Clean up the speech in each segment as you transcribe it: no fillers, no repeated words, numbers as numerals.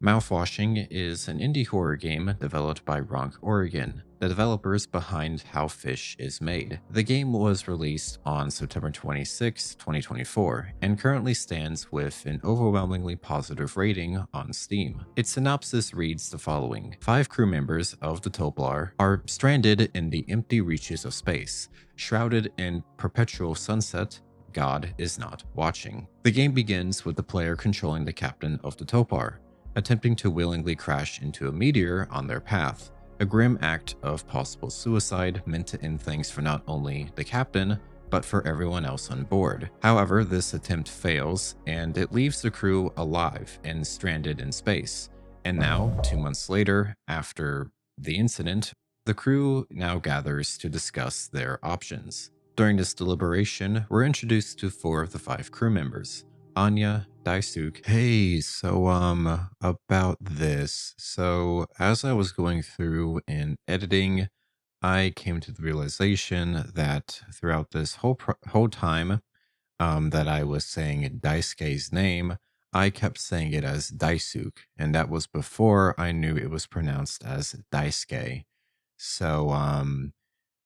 Mouthwashing is an indie horror game developed by Ronk Oregon, the developers behind How Fish is Made. The game was released on September 26, 2024, and currently stands with an overwhelmingly positive rating on Steam. Its synopsis reads the following: 5 crew members of the Toplar are stranded in the empty reaches of space, shrouded in perpetual sunset. God is not watching. The game begins with the player controlling the captain of the Toplar, attempting to willingly crash into a meteor on their path, a grim act of possible suicide meant to end things for not only the captain, but for everyone else on board. However, this attempt fails, and it leaves the crew alive and stranded in space. And now, 2 months later, after the incident, the crew now gathers to discuss their options. During this deliberation, we're introduced to 4 of the 5 crew members: Anya, Daisuke. Hey, so about this. So as I was going through and editing, I came to the realization that throughout this whole time that I was saying Daisuke's name, I kept saying it as Daisuke, and that was before I knew it was pronounced as Daisuke. So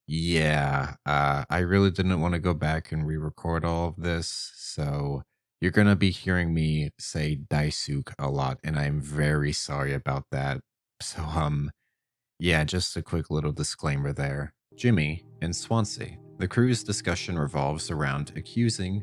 yeah, I really didn't want to go back and re-record all of this, so you're gonna be hearing me say Daisuke a lot, and I'm very sorry about that. So, yeah, just a quick little disclaimer there. Jimmy and Swansea. The crew's discussion revolves around accusing.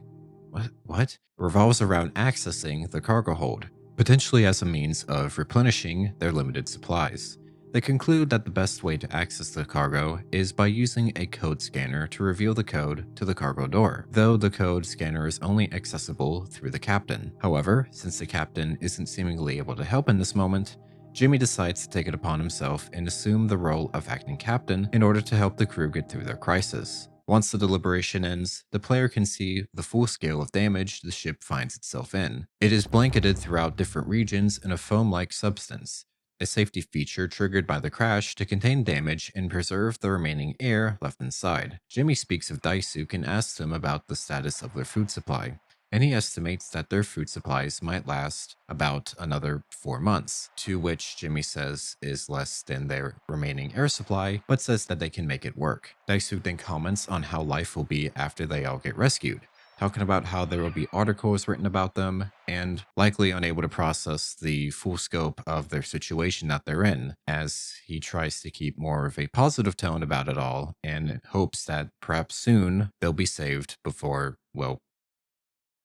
What? Revolves around accessing the cargo hold, potentially as a means of replenishing their limited supplies. They conclude that the best way to access the cargo is by using a code scanner to reveal the code to the cargo door, though the code scanner is only accessible through the captain. However, since the captain isn't seemingly able to help in this moment, Jimmy decides to take it upon himself and assume the role of acting captain in order to help the crew get through their crisis. Once the deliberation ends, the player can see the full scale of damage the ship finds itself in. It is blanketed throughout different regions in a foam-like substance, a safety feature triggered by the crash to contain damage and preserve the remaining air left inside. Jimmy speaks of Daisuke and asks him about the status of their food supply, and he estimates that their food supplies might last about another 4 months, to which Jimmy says is less than their remaining air supply, but says that they can make it work. Daisuke then comments on how life will be after they all get rescued, talking about how there will be articles written about them, and likely unable to process the full scope of their situation that they're in, as he tries to keep more of a positive tone about it all, and hopes that perhaps soon they'll be saved before, well,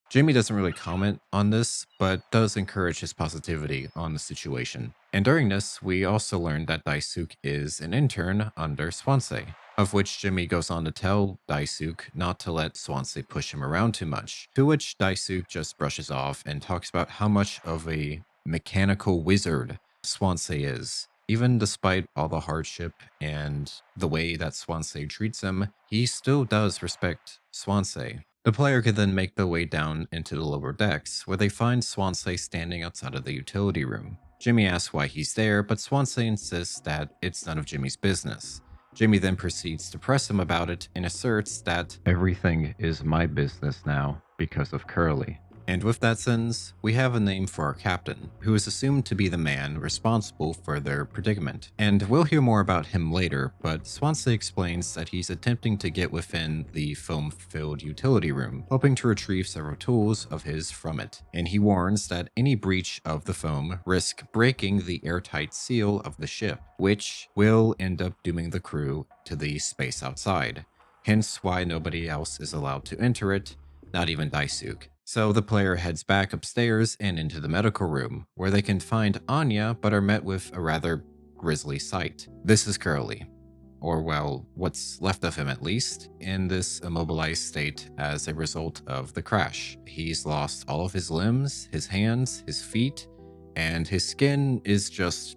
Jamie doesn't really comment on this, but does encourage his positivity on the situation. And during this, we also learned that Daisuke is an intern under Swansea, of which Jimmy goes on to tell Daisuke not to let Swansea push him around too much, to which Daisuke just brushes off and talks about how much of a mechanical wizard Swansea is. Even despite all the hardship and the way that Swansea treats him, he still does respect Swansea. The player can then make their way down into the lower decks, where they find Swansea standing outside of the utility room. Jimmy asks why he's there, but Swansea insists that it's none of Jimmy's business. Jimmy then proceeds to press him about it and asserts that everything is my business now because of Curly. And with that sentence, we have a name for our captain, who is assumed to be the man responsible for their predicament. And we'll hear more about him later, but Swansea explains that he's attempting to get within the foam-filled utility room, hoping to retrieve several tools of his from it. And he warns that any breach of the foam risks breaking the airtight seal of the ship, which will end up dooming the crew to the space outside. Hence why nobody else is allowed to enter it, not even Daisuke. So the player heads back upstairs and into the medical room, where they can find Anya, but are met with a rather grisly sight. This is Curly, or well, what's left of him at least, in this immobilized state as a result of the crash. He's lost all of his limbs, his hands, his feet, and his skin is just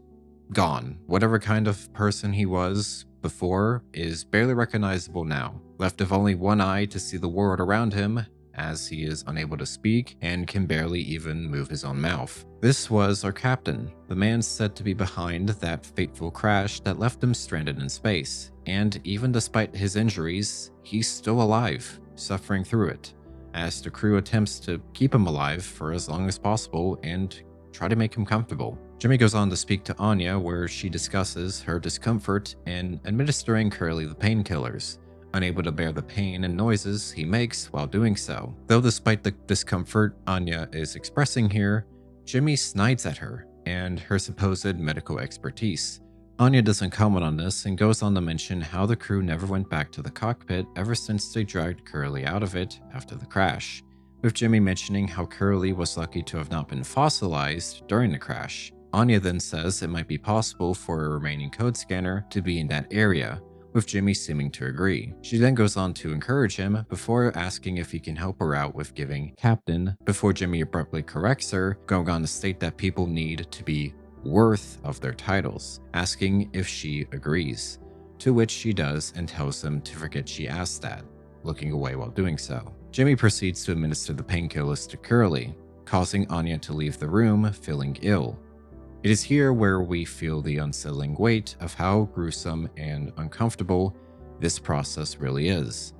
gone. Whatever kind of person he was before is barely recognizable now, left with only one eye to see the world around him, as he is unable to speak and can barely even move his own mouth. This was our captain, the man said to be behind that fateful crash that left him stranded in space. And even despite his injuries, he's still alive, suffering through it, as the crew attempts to keep him alive for as long as possible and try to make him comfortable. Jimmy goes on to speak to Anya, where she discusses her discomfort in administering Curly the painkillers, unable to bear the pain and noises he makes while doing so. Though despite the discomfort Anya is expressing here, Jimmy snides at her and her supposed medical expertise. Anya doesn't comment on this and goes on to mention how the crew never went back to the cockpit ever since they dragged Curly out of it after the crash, with Jimmy mentioning how Curly was lucky to have not been fossilized during the crash. Anya then says it might be possible for a remaining code scanner to be in that area, with Jimmy seeming to agree. She then goes on to encourage him before asking if he can help her out with giving Captain, before Jimmy abruptly corrects her, going on to state that people need to be worth of their titles, asking if she agrees, to which she does and tells him to forget she asked that, looking away while doing so. Jimmy proceeds to administer the painkillers to Curly, causing Anya to leave the room feeling ill. It is here where we feel the unsettling weight of how gruesome and uncomfortable this process really is.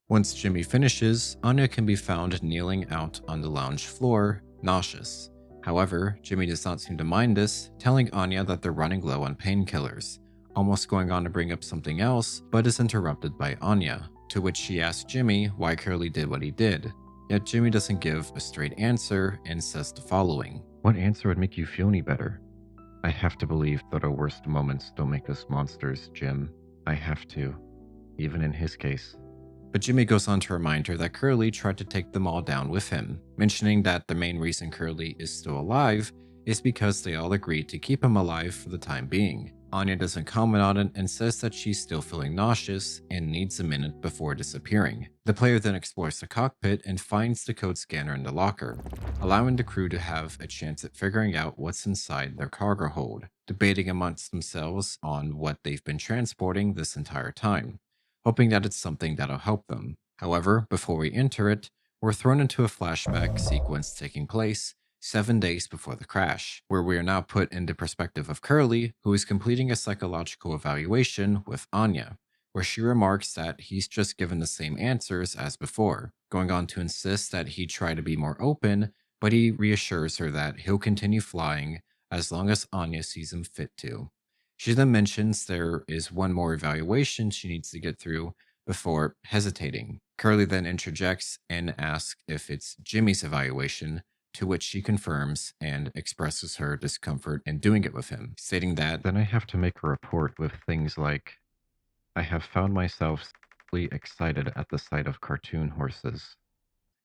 Once Jimmy finishes, Anya can be found kneeling out on the lounge floor, nauseous. However, Jimmy does not seem to mind this, telling Anya that they're running low on painkillers, almost going on to bring up something else, but is interrupted by Anya, to which she asks Jimmy why Curly did what he did. Yet Jimmy doesn't give a straight answer and says the following: "What answer would make you feel any better? I have to believe that our worst moments don't make us monsters, Jim. I have to, even in his case." But Jimmy goes on to remind her that Curly tried to take them all down with him, mentioning that the main reason Curly is still alive is because they all agreed to keep him alive for the time being. Anya doesn't comment on it and says that she's still feeling nauseous and needs a minute before disappearing. The player then explores the cockpit and finds the code scanner in the locker, allowing the crew to have a chance at figuring out what's inside their cargo hold, debating amongst themselves on what they've been transporting this entire time, hoping that it's something that'll help them. However, before we enter it, we're thrown into a flashback sequence taking place 7 days before the crash, where we are now put in the perspective of Curly, who is completing a psychological evaluation with Anya, where she remarks that he's just given the same answers as before, going on to insist that he try to be more open, but he reassures her that he'll continue flying as long as Anya sees him fit to. She then mentions there is one more evaluation she needs to get through before hesitating. Curly then interjects and asks if it's Jimmy's evaluation, to which she confirms and expresses her discomfort in doing it with him, stating that, "Then I have to make a report with things like, I have found myself excited at the sight of cartoon horses."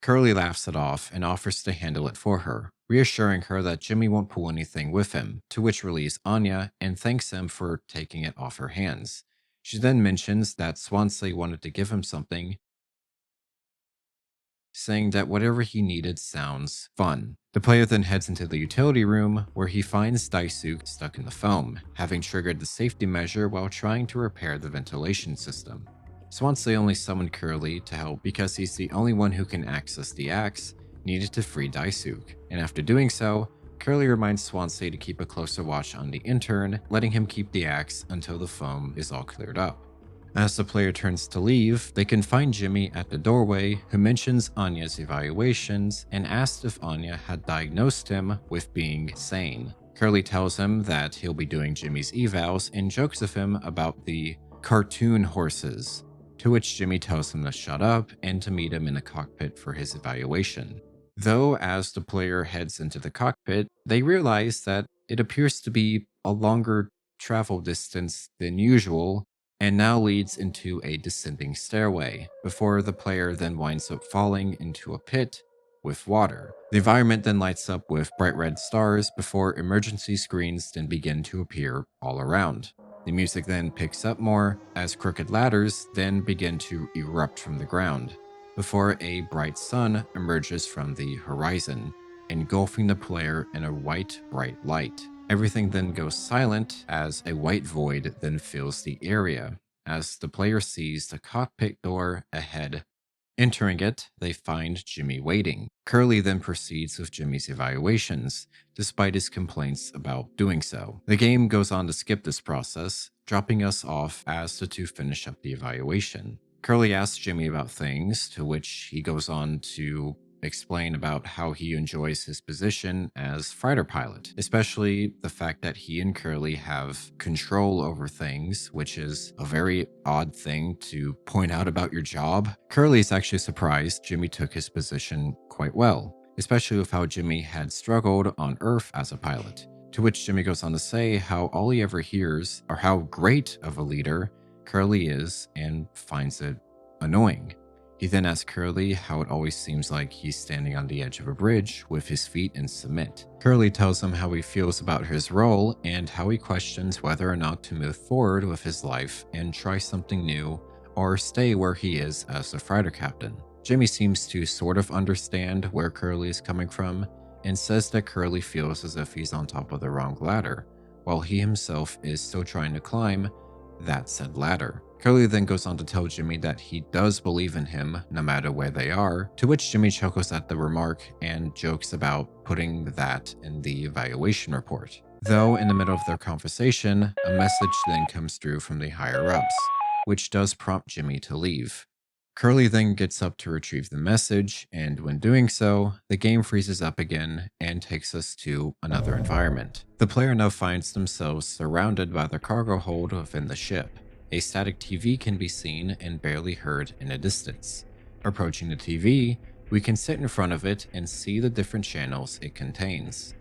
Curly laughs it off and offers to handle it for her, reassuring her that Jimmy won't pull anything with him, to which relieves Anya and thanks him for taking it off her hands. She then mentions that Swansea wanted to give him something, saying that whatever he needed sounds fun. The player then heads into the utility room, where he finds Daisuke stuck in the foam, having triggered the safety measure while trying to repair the ventilation system. Swansea only summoned Curly to help because he's the only one who can access the axe needed to free Daisuke, and after doing so, Curly reminds Swansea to keep a closer watch on the intern, letting him keep the axe until the foam is all cleared up. As the player turns to leave, they can find Jimmy at the doorway, who mentions Anya's evaluations and asks if Anya had diagnosed him with being sane. Curly tells him that he'll be doing Jimmy's evals and jokes with him about the cartoon horses, to which Jimmy tells him to shut up and to meet him in the cockpit for his evaluation. Though, as the player heads into the cockpit, they realize that it appears to be a longer travel distance than usual, and now leads into a descending stairway, before the player then winds up falling into a pit with water. The environment then lights up with bright red stars before emergency screens then begin to appear all around. The music then picks up more as crooked ladders then begin to erupt from the ground, before a bright sun emerges from the horizon, engulfing the player in a white, bright light. Everything then goes silent as a white void then fills the area, as the player sees the cockpit door ahead. Entering it, they find Jimmy waiting. Curly then proceeds with Jimmy's evaluations, despite his complaints about doing so. The game goes on to skip this process, dropping us off as the two finish up the evaluation. Curly asks Jimmy about things, to which he goes on to explain about how he enjoys his position as fighter pilot, especially the fact that he and Curly have control over things, which is a very odd thing to point out about your job. Curly is actually surprised Jimmy took his position quite well, especially with how Jimmy had struggled on Earth as a pilot. To which Jimmy goes on to say how all he ever hears are how great of a leader Curly is and finds it annoying. He then asks Curly how it always seems like he's standing on the edge of a bridge with his feet in cement. Curly tells him how he feels about his role and how he questions whether or not to move forward with his life and try something new or stay where he is as a fighter captain. Jimmy seems to sort of understand where Curly is coming from and says that Curly feels as if he's on top of the wrong ladder, while he himself is still trying to climb that said ladder. Curly then goes on to tell Jimmy that he does believe in him no matter where they are, to which Jimmy chuckles at the remark and jokes about putting that in the evaluation report. Though in the middle of their conversation, a message then comes through from the higher-ups, which does prompt Jimmy to leave. Curly then gets up to retrieve the message, and when doing so, the game freezes up again and takes us to another environment. The player now finds themselves surrounded by the cargo hold within the ship. A static TV can be seen and barely heard in the distance. Approaching the TV, we can sit in front of it and see the different channels it contains.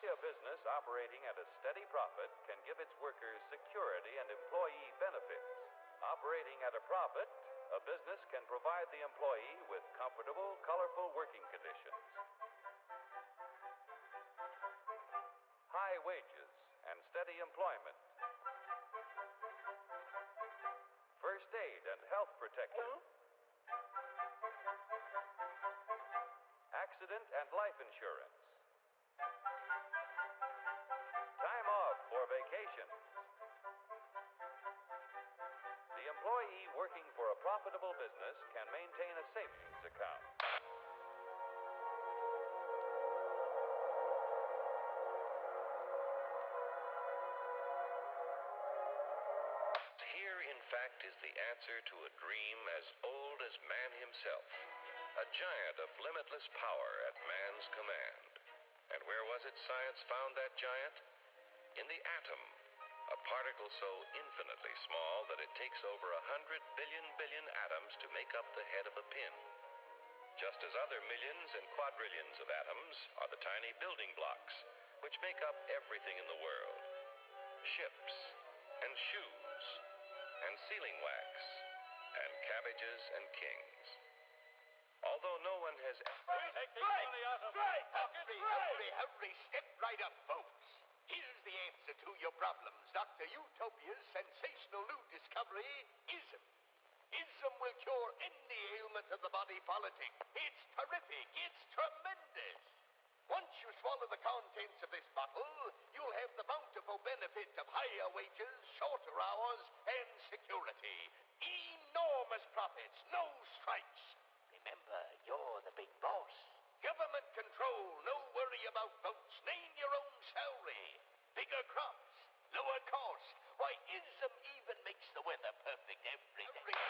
A business operating at a steady profit can give its workers security and employee benefits. Operating at a profit, a business can provide the employee with comfortable, colorful working conditions, high wages, and steady employment, first aid and health protection, accident and life insurance, time off for vacation. The employee working for a profitable business can maintain a savings account. Here, in fact, is the answer to a dream as old as man himself. A giant of limitless power at man's command. And where was it science found that giant? In the atom. A particle so infinitely small that it takes over 100 billion atoms to make up the head of a pin. Just as other millions and quadrillions of atoms are the tiny building blocks which make up everything in the world. Ships, and shoes, and sealing wax, and cabbages and kings. Although no one has... Hurry, step right up, folks. Here's the answer to your problems. Dr. Utopia's sensational new discovery, ISM. ISM will cure any ailment of the body politic. It's terrific. It's tremendous. Once you swallow the contents of this bottle, you'll have the bountiful benefit of higher wages, shorter hours, and security. Enormous profits, no strikes. Remember, you're the big boss. Government control, no worry about votes. Name your own salary. Bigger crops, lower cost. Why, ISM even makes the weather perfect every day.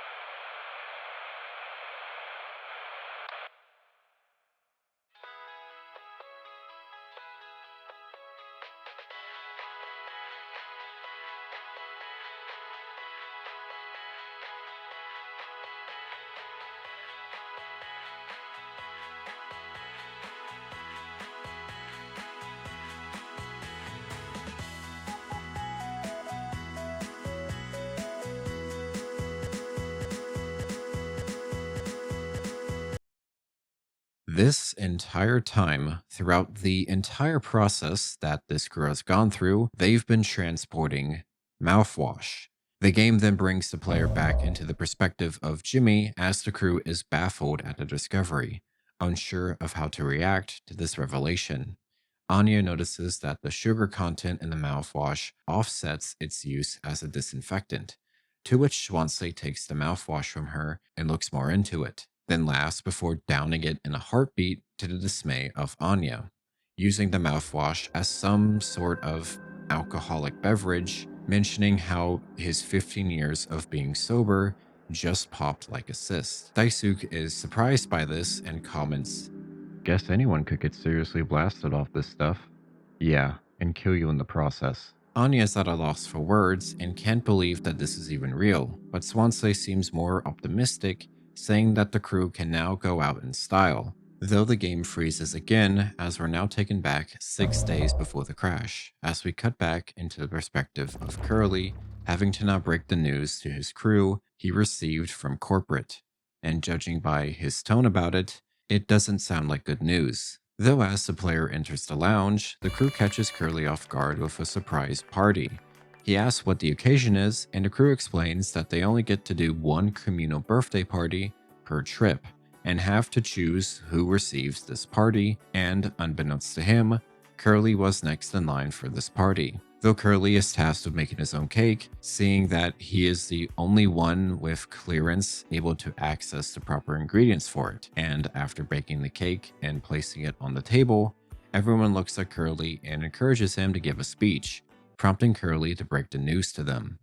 This entire time, throughout the entire process that this crew has gone through, they've been transporting mouthwash. The game then brings the player back into the perspective of Jimmy as the crew is baffled at the discovery, unsure of how to react to this revelation. Anya notices that the sugar content in the mouthwash offsets its use as a disinfectant, to which Swansea takes the mouthwash from her and looks more into it, then laughs before downing it in a heartbeat to the dismay of Anya, using the mouthwash as some sort of alcoholic beverage, mentioning how his 15 years of being sober just popped like a cyst. Daisuke is surprised by this and comments, "Guess anyone could get seriously blasted off this stuff." "Yeah, and kill you in the process." Anya is at a loss for words and can't believe that this is even real, but Swansea seems more optimistic, saying that the crew can now go out in style, though the game freezes again as we're now taken back 6 days before the crash, as we cut back into the perspective of Curly having to now break the news to his crew he received from corporate, and judging by his tone about it, it doesn't sound like good news. Though as the player enters the lounge, the crew catches Curly off guard with a surprise party. He asks what the occasion is, and the crew explains that they only get to do one communal birthday party per trip, and have to choose who receives this party, and unbeknownst to him, Curly was next in line for this party. Though Curly is tasked with making his own cake, seeing that he is the only one with clearance able to access the proper ingredients for it, and after baking the cake and placing it on the table, everyone looks at Curly and encourages him to give a speech, prompting Curly to break the news to them.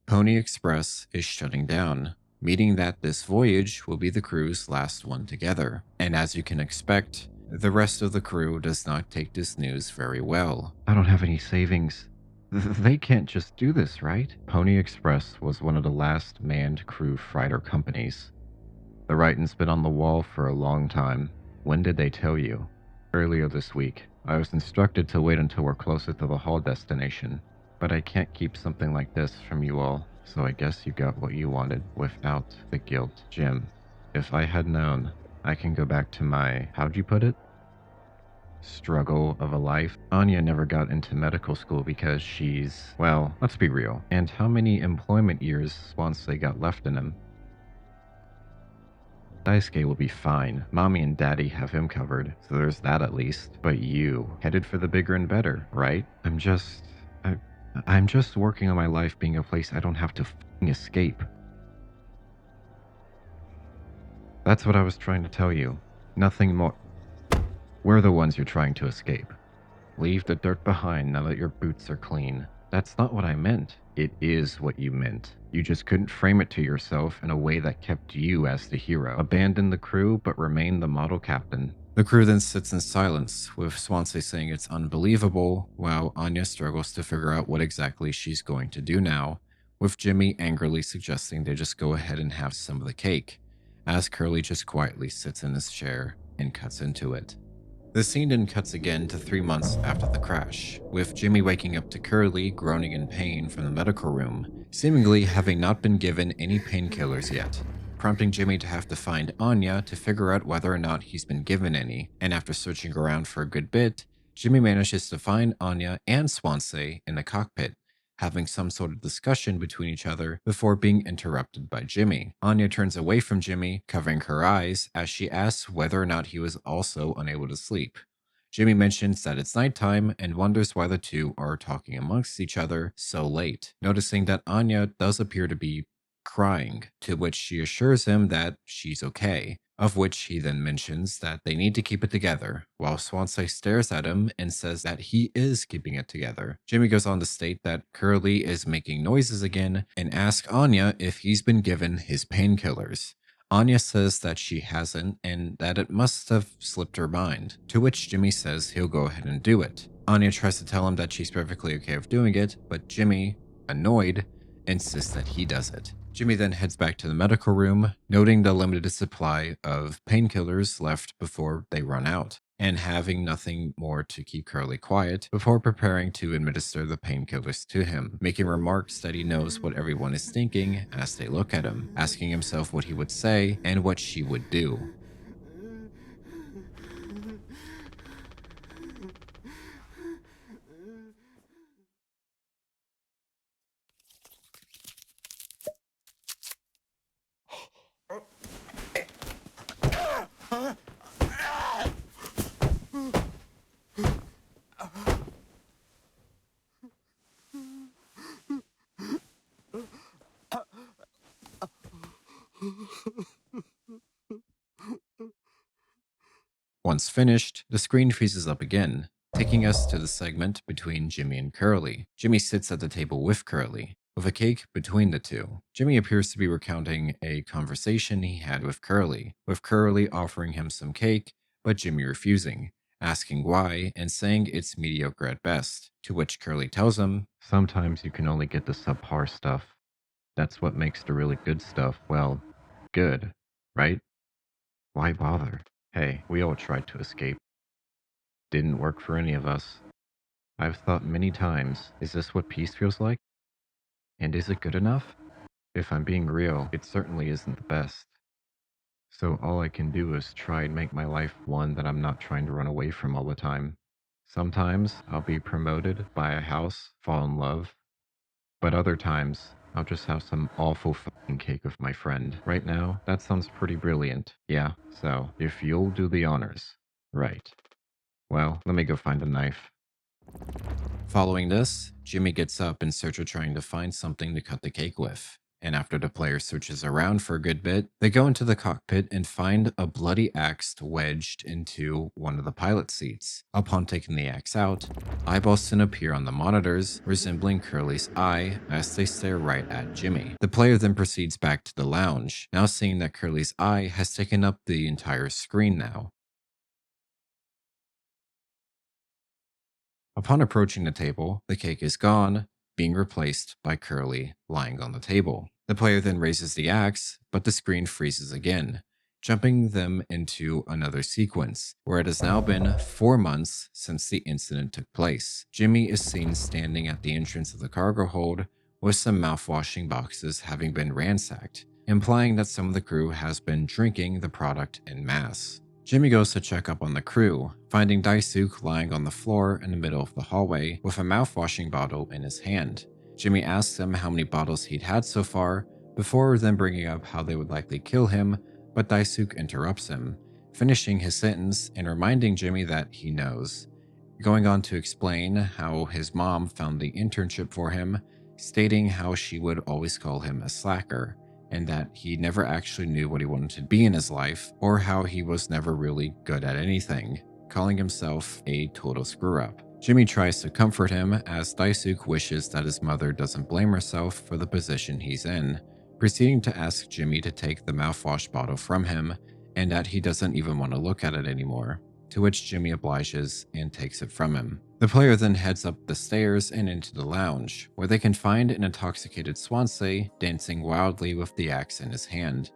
Pony Express is shutting down, meaning that this voyage will be the crew's last one together, and as you can expect, the rest of the crew does not take this news very well. "I don't have any savings. They can't just do this, right?" Pony Express was one of the last manned crew freighter companies. "The writing's been on the wall for a long time. When did they tell you?" "Earlier this week. I was instructed to wait until we're closer to the haul destination. But I can't keep something like this from you all, so I guess you got what you wanted without the guilt. Jim, if I had known, I can go back to my, how'd you put it? Struggle of a life. Anya never got into medical school because she's, well, let's be real. And how many employment years Swansea got left in him? Daisuke will be fine. Mommy and Daddy have him covered, so there's that at least. But you, headed for the bigger and better, right? I'm just working on my life being a place I don't have to f***ing escape. That's what I was trying to tell you. Nothing more. We're the ones you're trying to escape. Leave the dirt behind now that your boots are clean. That's not what I meant. It is what you meant. You just couldn't frame it to yourself in a way that kept you as the hero. Abandon the crew, but remain the model captain. The crew then sits in silence, with Swansea saying it's unbelievable, while Anya struggles to figure out what exactly she's going to do now, with Jimmy angrily suggesting they just go ahead and have some of the cake, as Curly just quietly sits in his chair and cuts into it. The scene then cuts again to 3 months after the crash, with Jimmy waking up to Curly groaning in pain from the medical room, seemingly having not been given any painkillers yet, prompting Jimmy to have to find Anya to figure out whether or not he's been given any, and after searching around for a good bit, Jimmy manages to find Anya and Swansea in the cockpit, having some sort of discussion between each other before being interrupted by Jimmy. Anya turns away from Jimmy, covering her eyes, as she asks whether or not he was also unable to sleep. Jimmy mentions that it's nighttime and wonders why the two are talking amongst each other so late, noticing that Anya does appear to be crying, to which she assures him that she's okay, of which he then mentions that they need to keep it together, while Swansea stares at him and says that he is keeping it together. Jimmy goes on to state that Curly is making noises again and asks Anya if he's been given his painkillers. Anya says that she hasn't and that it must have slipped her mind, to which Jimmy says he'll go ahead and do it. Anya tries to tell him that she's perfectly okay with doing it, but Jimmy, annoyed, insists that he does it. Jimmy then heads back to the medical room, noting the limited supply of painkillers left before they run out, and having nothing more to keep Curly quiet before preparing to administer the painkillers to him, making remarks that he knows what everyone is thinking as they look at him, asking himself what he would say and what she would do. Once finished, the screen freezes up again, taking us to the segment between Jimmy and Curly. Jimmy sits at the table with Curly, with a cake between the two. Jimmy appears to be recounting a conversation he had with Curly offering him some cake, but Jimmy refusing, asking why, and saying it's mediocre at best, to which Curly tells him, "Sometimes you can only get the subpar stuff. That's what makes the really good stuff, well, good, right? Why bother? Hey, we all tried to escape. Didn't work for any of us. I've thought many times, is this what peace feels like? And is it good enough? If I'm being real, it certainly isn't the best. So all I can do is try and make my life one that I'm not trying to run away from all the time. Sometimes I'll be promoted, buy a house, fall in love, but other times I'll just have some awful fucking cake with my friend. Right now, that sounds pretty brilliant. Yeah, so if you'll do the honors. Right. Well, let me go find a knife. Following this, Jimmy gets up in search of trying to find something to cut the cake with. And after the player searches around for a good bit, they go into the cockpit and find a bloody axe wedged into one of the pilot seats. Upon taking the axe out, eyeballs soon appear on the monitors, resembling Curly's eye as they stare right at Jimmy. The player then proceeds back to the lounge, now seeing that Curly's eye has taken up the entire screen now. Upon approaching the table, the cake is gone, being replaced by Curly lying on the table. The player then raises the axe, but the screen freezes again, jumping them into another sequence, where it has now been 4 months since the incident took place. Jimmy is seen standing at the entrance of the cargo hold with some mouthwashing boxes having been ransacked, implying that some of the crew has been drinking the product en masse. Jimmy goes to check up on the crew, finding Daisuke lying on the floor in the middle of the hallway with a mouthwashing bottle in his hand. Jimmy asks him how many bottles he'd had so far, before then bringing up how they would likely kill him, but Daisuke interrupts him, finishing his sentence and reminding Jimmy that he knows. Going on to explain how his mom found the internship for him, stating how she would always call him a slacker, and that he never actually knew what he wanted to be in his life, or how he was never really good at anything, calling himself a total screw-up. Jimmy tries to comfort him as Daisuke wishes that his mother doesn't blame herself for the position he's in, proceeding to ask Jimmy to take the mouthwash bottle from him, and that he doesn't even want to look at it anymore, to which Jimmy obliges and takes it from him. The player then heads up the stairs and into the lounge, where they can find an intoxicated Swansea dancing wildly with the axe in his hand.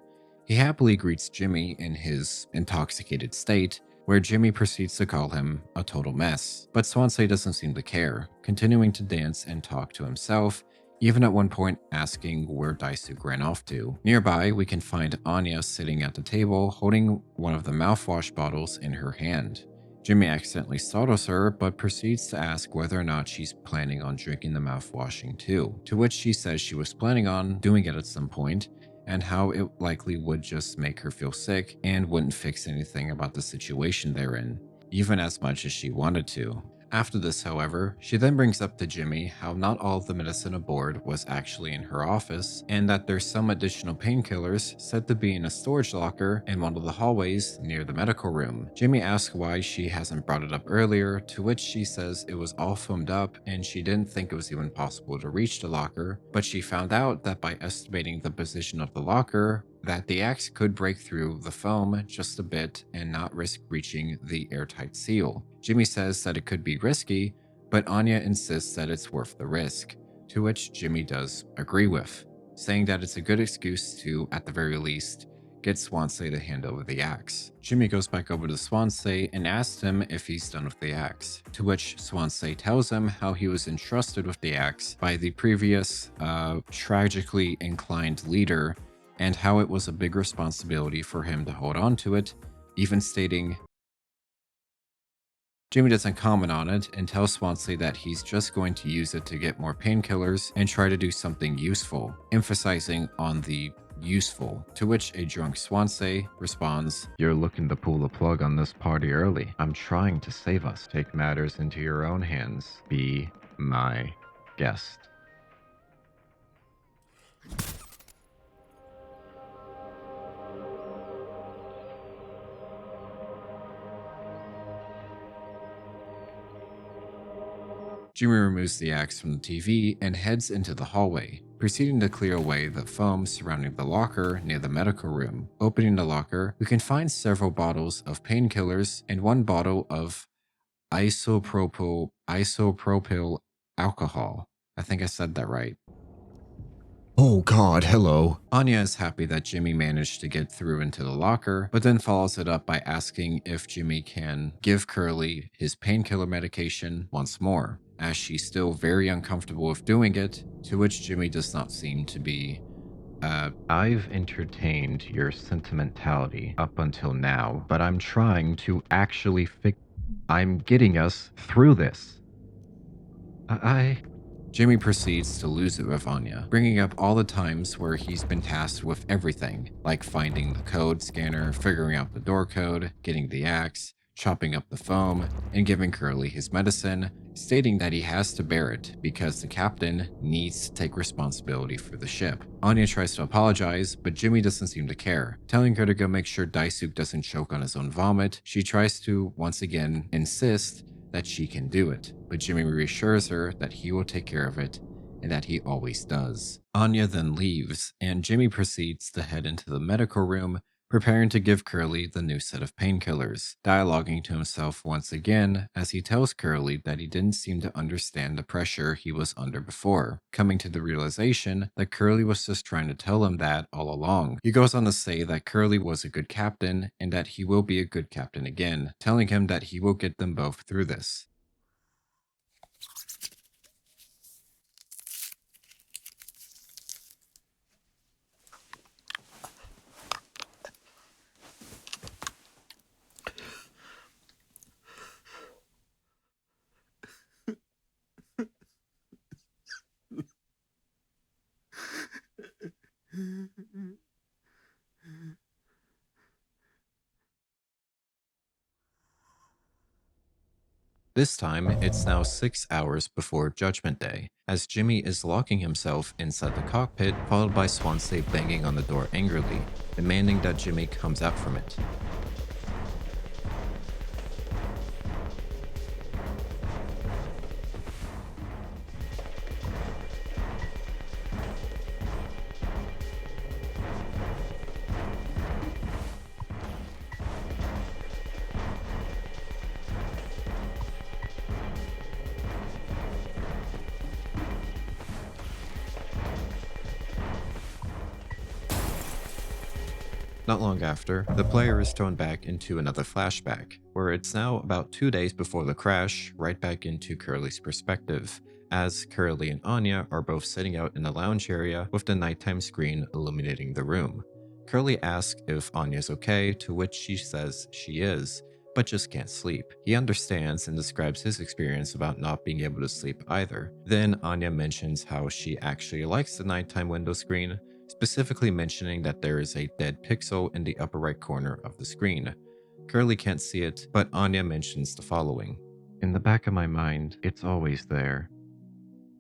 He happily greets Jimmy in his intoxicated state, where Jimmy proceeds to call him a total mess. But Swansea doesn't seem to care, continuing to dance and talk to himself, even at one point asking where Daisuke ran off to. Nearby, we can find Anya sitting at the table holding one of the mouthwash bottles in her hand. Jimmy accidentally startles her, but proceeds to ask whether or not she's planning on drinking the mouthwashing too, to which she says she was planning on doing it at some point, and how it likely would just make her feel sick and wouldn't fix anything about the situation they're in, even as much as she wanted to. After this, however, she then brings up to Jimmy how not all of the medicine aboard was actually in her office, and that there's some additional painkillers said to be in a storage locker in one of the hallways near the medical room. Jimmy asks why she hasn't brought it up earlier, to which she says it was all foamed up and she didn't think it was even possible to reach the locker, but she found out that by estimating the position of the locker, that the axe could break through the foam just a bit and not risk reaching the airtight seal. Jimmy says that it could be risky, but Anya insists that it's worth the risk, to which Jimmy does agree with, saying that it's a good excuse to, at the very least, get Swansea to hand over the axe. Jimmy goes back over to Swansea and asks him if he's done with the axe, to which Swansea tells him how he was entrusted with the axe by the previous, tragically inclined leader, and how it was a big responsibility for him to hold on to it, even stating, Jimmy doesn't comment on it and tells Swansea that he's just going to use it to get more painkillers and try to do something useful, emphasizing on the useful, to which a drunk Swansea responds, "You're looking to pull the plug on this party early. I'm trying to save us. Take matters into your own hands. Be my guest." Jimmy removes the axe from the TV and heads into the hallway, proceeding to clear away the foam surrounding the locker near the medical room. Opening the locker, we can find several bottles of painkillers and one bottle of isopropyl alcohol. I think I said that right. Oh god, hello. Anya is happy that Jimmy managed to get through into the locker, but then follows it up by asking if Jimmy can give Curly his painkiller medication once more, as she's still very uncomfortable with doing it, to which Jimmy does not seem to be. I've entertained your sentimentality up until now, but I'm trying to actually I'm getting us through this. Jimmy proceeds to lose it with Anya, bringing up all the times where he's been tasked with everything, like finding the code scanner, figuring out the door code, getting the axe, chopping up the foam, and giving Curly his medicine, stating that he has to bear it because the captain needs to take responsibility for the ship. Anya tries to apologize, but Jimmy doesn't seem to care, telling her to go make sure Daisuke doesn't choke on his own vomit. She tries to, once again, insist that she can do it, but Jimmy reassures her that he will take care of it and that he always does. Anya then leaves, and Jimmy proceeds to head into the medical room, preparing to give Curly the new set of painkillers, dialoguing to himself once again as he tells Curly that he didn't seem to understand the pressure he was under before, coming to the realization that Curly was just trying to tell him that all along. He goes on to say that Curly was a good captain and that he will be a good captain again, telling him that he will get them both through this. This time, it's now 6 hours before Judgment Day, as Jimmy is locking himself inside the cockpit, followed by Swansea banging on the door angrily, demanding that Jimmy comes out from it. Not long after, the player is thrown back into another flashback, where it's now about 2 days before the crash, right back into Curly's perspective, as Curly and Anya are both sitting out in the lounge area with the nighttime screen illuminating the room. Curly asks if Anya's okay, to which she says she is, but just can't sleep. He understands and describes his experience about not being able to sleep either. Then Anya mentions how she actually likes the nighttime window screen, specifically mentioning that there is a dead pixel in the upper right corner of the screen. Curly can't see it, but Anya mentions the following. In the back of my mind, it's always there.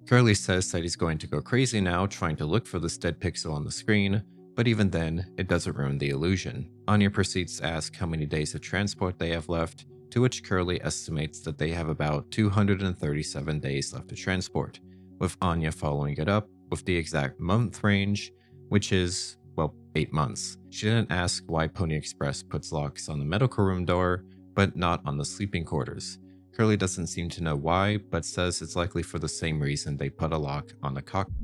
Curly says that he's going to go crazy now trying to look for this dead pixel on the screen, but even then, it doesn't ruin the illusion. Anya proceeds to ask how many days of transport they have left, to which Curly estimates that they have about 237 days left to transport, with Anya following it up with the exact month range, which is, well, 8 months. She didn't ask why Pony Express puts locks on the medical room door, but not on the sleeping quarters. Curly doesn't seem to know why, but says it's likely for the same reason they put a lock on the cockpit.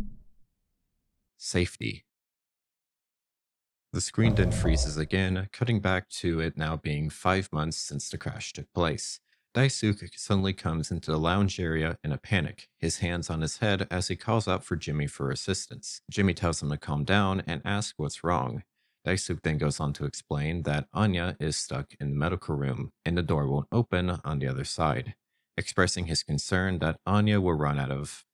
Safety. The screen then freezes again, cutting back to it now being 5 months since the crash took place. Daisuke suddenly comes into the lounge area in a panic, his hands on his head as he calls out for Jimmy for assistance. Jimmy tells him to calm down and asks what's wrong. Daisuke then goes on to explain that Anya is stuck in the medical room and the door won't open on the other side, expressing his concern that Anya will run out of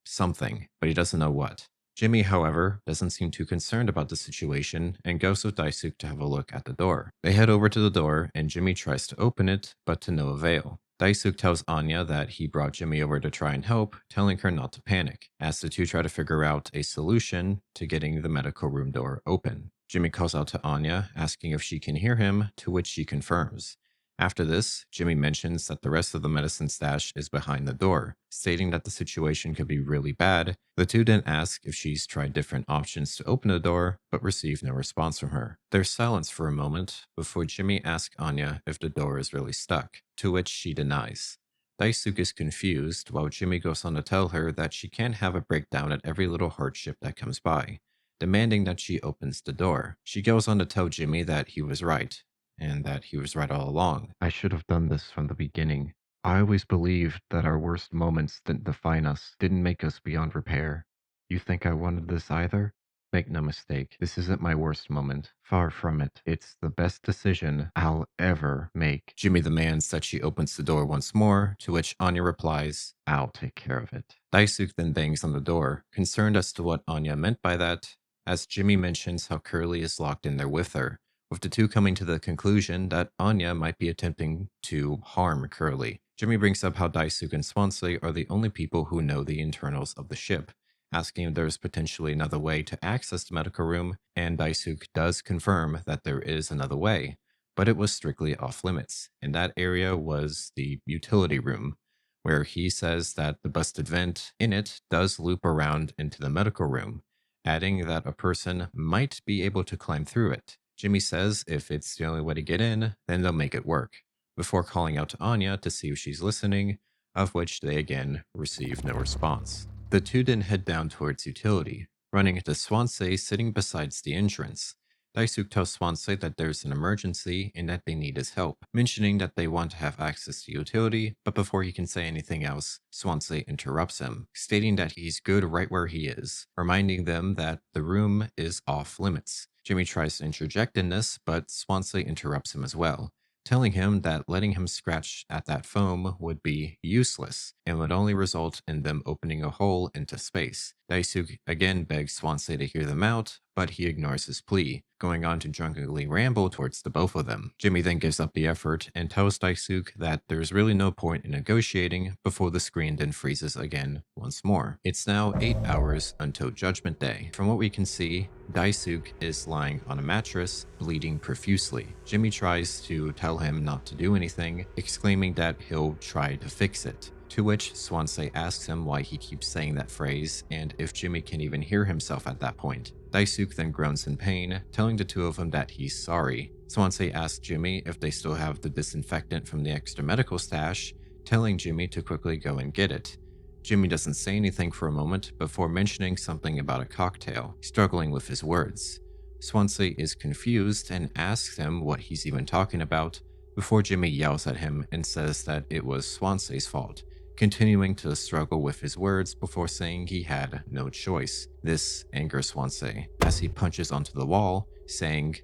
something, but he doesn't know what. Jimmy, however, doesn't seem too concerned about the situation and goes with Daisuke to have a look at the door. They head over to the door and Jimmy tries to open it, but to no avail. Daisuke tells Anya that he brought Jimmy over to try and help, telling her not to panic, as the two try to figure out a solution to getting the medical room door open. Jimmy calls out to Anya, asking if she can hear him, to which she confirms. After this, Jimmy mentions that the rest of the medicine stash is behind the door, stating that the situation could be really bad. The two then ask if she's tried different options to open the door, but receive no response from her. There's silence for a moment before Jimmy asks Anya if the door is really stuck, to which she denies. Daisuke is confused while Jimmy goes on to tell her that she can't have a breakdown at every little hardship that comes by, demanding that she opens the door. She goes on to tell Jimmy that he was right, and that he was right all along. I should have done this from the beginning. I always believed that our worst moments didn't define us, didn't make us beyond repair. You think I wanted this either? Make no mistake, this isn't my worst moment. Far from it. It's the best decision I'll ever make. Jimmy demands that she opens the door once more, to which Anya replies, I'll take care of it. Daisuke then bangs on the door, concerned as to what Anya meant by that, as Jimmy mentions how Curly is locked in there with her, with the two coming to the conclusion that Anya might be attempting to harm Curly. Jimmy brings up how Daisuke and Swansea are the only people who know the internals of the ship, asking if there's potentially another way to access the medical room, and Daisuke does confirm that there is another way, but it was strictly off limits, and that area was the utility room, where he says that the busted vent in it does loop around into the medical room, adding that a person might be able to climb through it. Jimmy says if it's the only way to get in, then they'll make it work, before calling out to Anya to see if she's listening, of which they again receive no response. The two then head down towards utility, running into Swansea sitting beside the entrance. Daisuke tells Swansea that there's an emergency and that they need his help, mentioning that they want to have access to utility, but before he can say anything else, Swansea interrupts him, stating that he's good right where he is, reminding them that the room is off limits. Jimmy tries to interject in this, but Swansea interrupts him as well, telling him that letting him scratch at that foam would be useless and would only result in them opening a hole into space. Daisuke again begs Swansea to hear them out, but he ignores his plea, going on to drunkenly ramble towards the both of them. Jimmy then gives up the effort and tells Daisuke that there's really no point in negotiating before the screen then freezes again once more. It's now 8 hours until Judgment Day. From what we can see, Daisuke is lying on a mattress, bleeding profusely. Jimmy tries to tell him not to do anything, exclaiming that he'll try to fix it. To which Swansea asks him why he keeps saying that phrase and if Jimmy can even hear himself at that point. Daisuke then groans in pain, telling the two of them that he's sorry. Swansea asks Jimmy if they still have the disinfectant from the extra medical stash, telling Jimmy to quickly go and get it. Jimmy doesn't say anything for a moment before mentioning something about a cocktail, struggling with his words. Swansea is confused and asks him what he's even talking about, before Jimmy yells at him and says that it was Swansea's fault, continuing to struggle with his words before saying he had no choice. This angers Swansea, as he punches onto the wall, saying,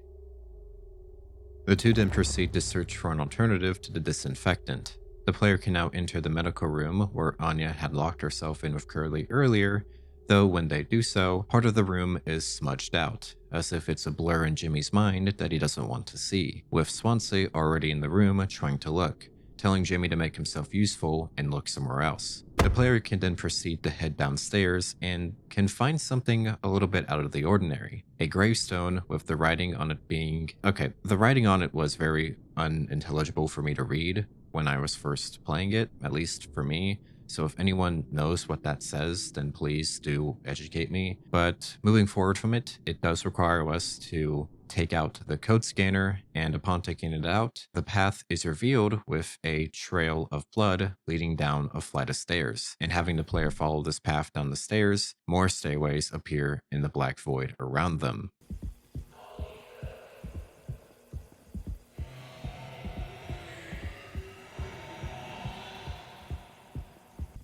the two then proceed to search for an alternative to the disinfectant. The player can now enter the medical room where Anya had locked herself in with Curly earlier, though when they do so, part of the room is smudged out, as if it's a blur in Jimmy's mind that he doesn't want to see, with Swansea already in the room trying to look, telling Jimmy to make himself useful and look somewhere else. The player can then proceed to head downstairs and can find something a little bit out of the ordinary. A gravestone with the writing on it being... Okay, the writing on it was very unintelligible for me to read when I was first playing it, at least for me. So if anyone knows what that says, then please do educate me. But moving forward from it, it does require us to take out the code scanner, and upon taking it out, the path is revealed with a trail of blood leading down a flight of stairs. And having the player follow this path down the stairs, more stairways appear in the black void around them.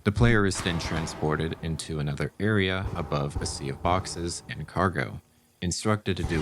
The player is then transported into another area above a sea of boxes and cargo, instructed to do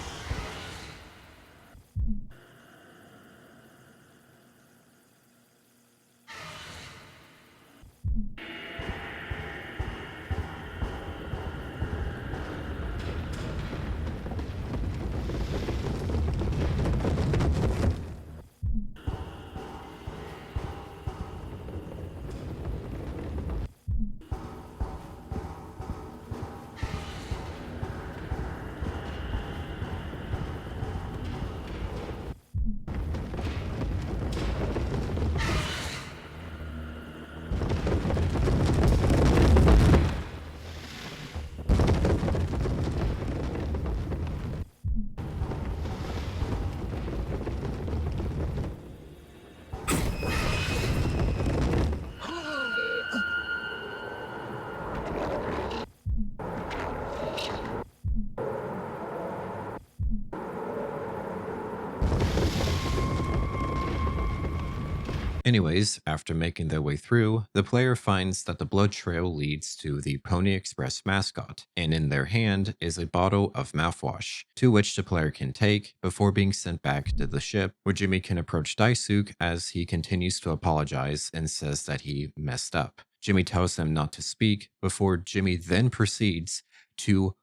Anyways, after making their way through, the player finds that the blood trail leads to the Pony Express mascot, and in their hand is a bottle of mouthwash, to which the player can take before being sent back to the ship, where Jimmy can approach Daisuke as he continues to apologize and says that he messed up. Jimmy tells him not to speak before Jimmy then proceeds to